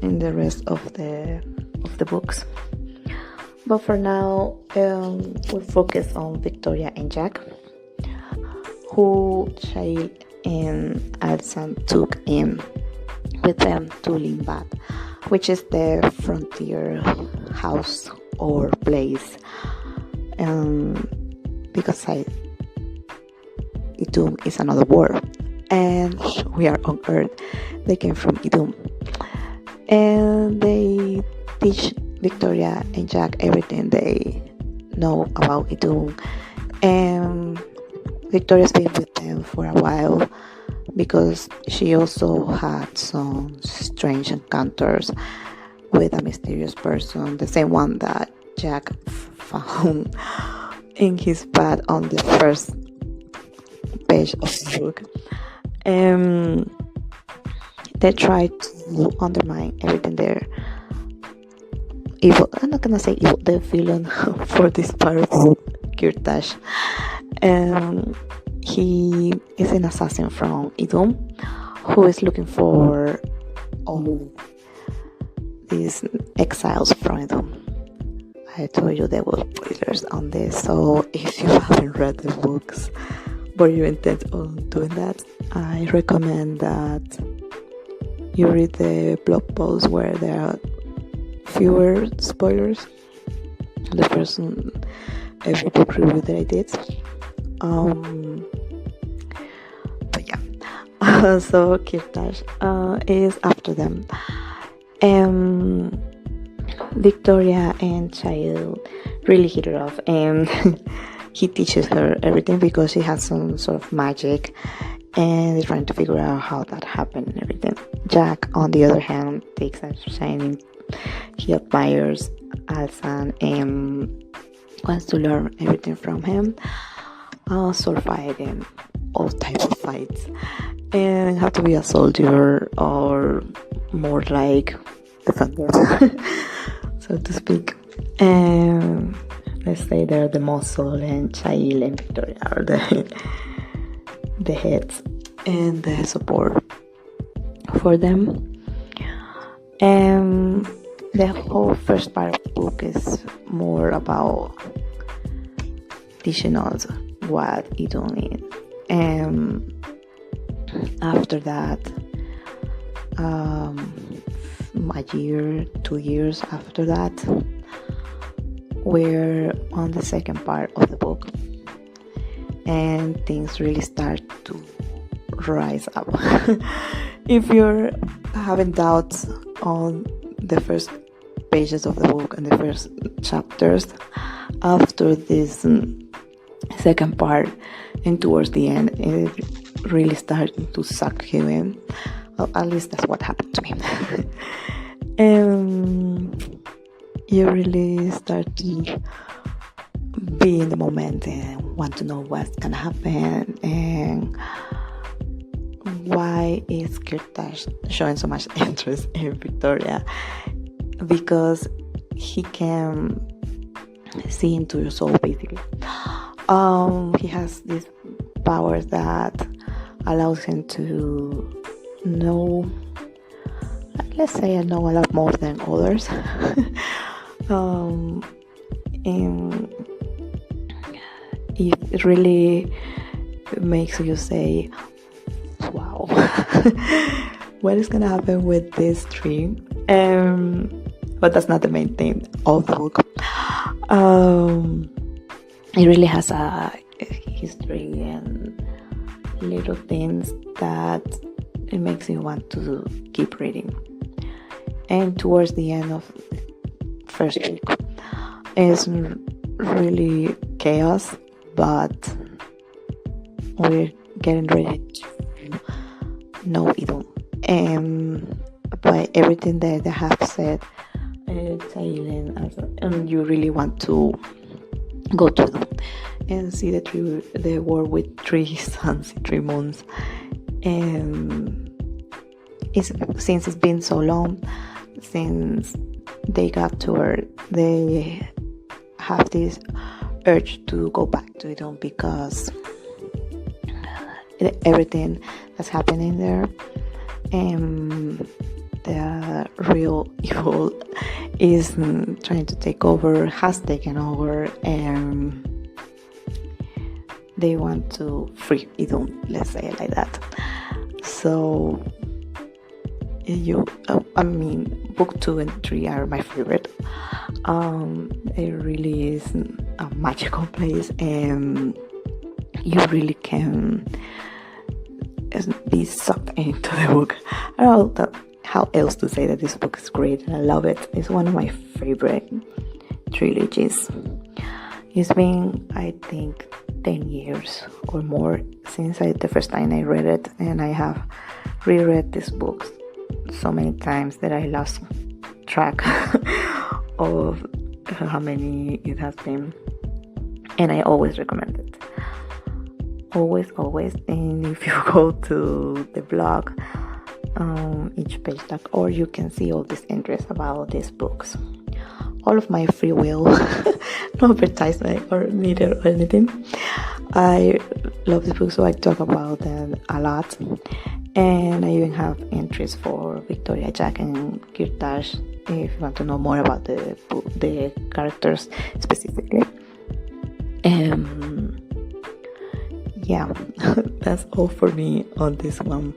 in the rest of the books. But for now, we'll focus on Victoria and Jack, who Child and Alsan took in with them to Limbat, which is the frontier house or place, because Idhun is another world and we are on Earth. They came from Idhun, and they teach Victoria and Jack everything they know about Idhun. And Victoria's been with them for a while because she also had some strange encounters with a mysterious person, the same one that Jack found in his bed on the first page of the book. They tried to undermine everything there. Evil, I'm not gonna say evil, the villain for this part of the book, Kirtash. He is an assassin from Idhun who is looking for all these exiles from Idhun. I told you there were spoilers on this, so if you haven't read the books but you intend on doing that, I recommend that you read the blog post where there are fewer spoilers. The first every book review that I did. But yeah, so Kirtash is after them. Victoria and Child really hit it off, and he teaches her everything because she has some sort of magic, and they're trying to figure out how that happened and everything. Jack, on the other hand, takes a shining. He admires Alsan and wants to learn everything from him. Sword fighting, all types of fights, and have to be a soldier or more like defender, so to speak. And let's say they're the muscle, and Child and Victoria are the heads and the support for them. And the whole first part of the book is more about teaching us what Idhun is. And after that, a year, 2 years after that, we're on the second part of the book, and things really start to rise up. If you're having doubts on the first pages of the book and the first chapters, after this second part and towards the end, it really starting to suck you in. Well, at least that's what happened to me. And you really start to be in the moment and want to know what's gonna happen and why is Kirtash showing so much interest in Victoria, because he can see into your soul basically. He has these powers that allows him to know, let's say, I know a lot more than others. And it really makes you say, wow, what is gonna happen with this tree? But that's not the main thing of the book. It really has a history and little things that it makes you want to keep reading. And towards the end of the first book, it's really chaos, but we're getting ready to know Idhun. And by everything that I have said, and you really want to go to them and see the world with 3 suns in 3 months. And since it's been so long since they got to Earth, they have this urge to go back to Idhun because everything that's happening there, and the real evil is trying to take over, has taken over, and they want to free Idhun, let's say it like that. So book 2 and 3 are my favorite. It really is a magical place, and you really can be sucked into the book. I don't know how else to say that this book is great, and I love it. It's one of my favorite trilogies. It's been, I think, 10 years or more since the first time I read it, and I have reread this book so many times that I lost track of how many it has been, and I always recommend it. Always. And if you go to the blog, EachPage.org, you can see all these entries about these books. All of my free will, no advertisement or needed or anything. I love this book, so I talk about them a lot. And I even have entries for Victoria, Jack, and Kirtash if you want to know more about the characters specifically. Yeah, that's all for me on this one.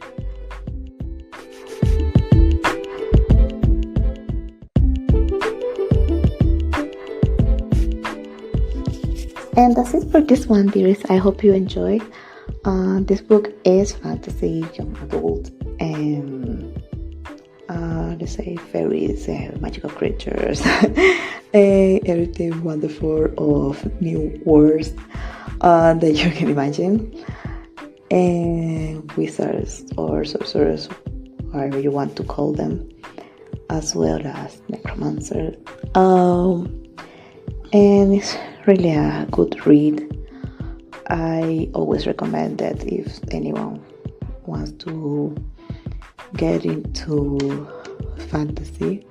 And that's it for this one, dears. I hope you enjoyed. This book is fantasy, young adult, and let's say fairies, magical creatures, everything wonderful of new words that you can imagine, and wizards or sorcerers, however you want to call them, as well as necromancers. And it's really a good read. I always recommend that if anyone wants to get into fantasy,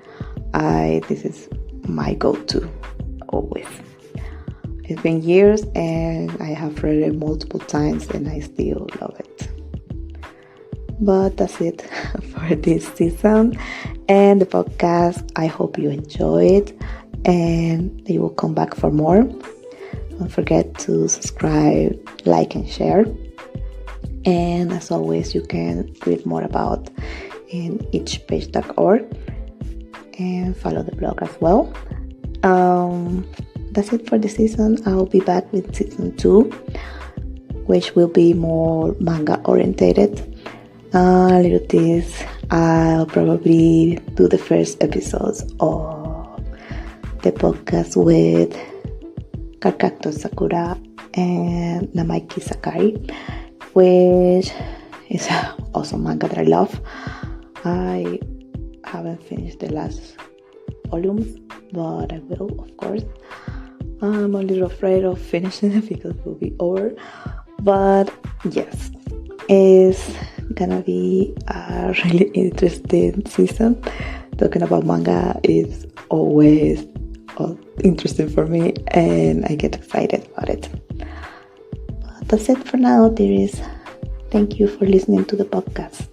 this is my go-to always. It's been years and I have read it multiple times and I still love it. But that's it for this season and the podcast. I hope you enjoy it and you will come back for more. Don't forget to subscribe, like, and share. And as always, you can read more about in EachPage.org and follow the blog as well. That's it for the season. I'll be back with season 2, which will be more manga orientated. Little tease, I'll probably do the first episodes of the podcast with Kakakto Sakura and Namaiki Sakari, which is also manga that I love. I haven't finished the last volumes, but I will, of course. I'm a little afraid of finishing it because it will be over. But yes, it's gonna be a really interesting season. Talking about manga is always interesting for me, and I get excited about it. But that's it for now, dearies. Thank you for listening to the podcast.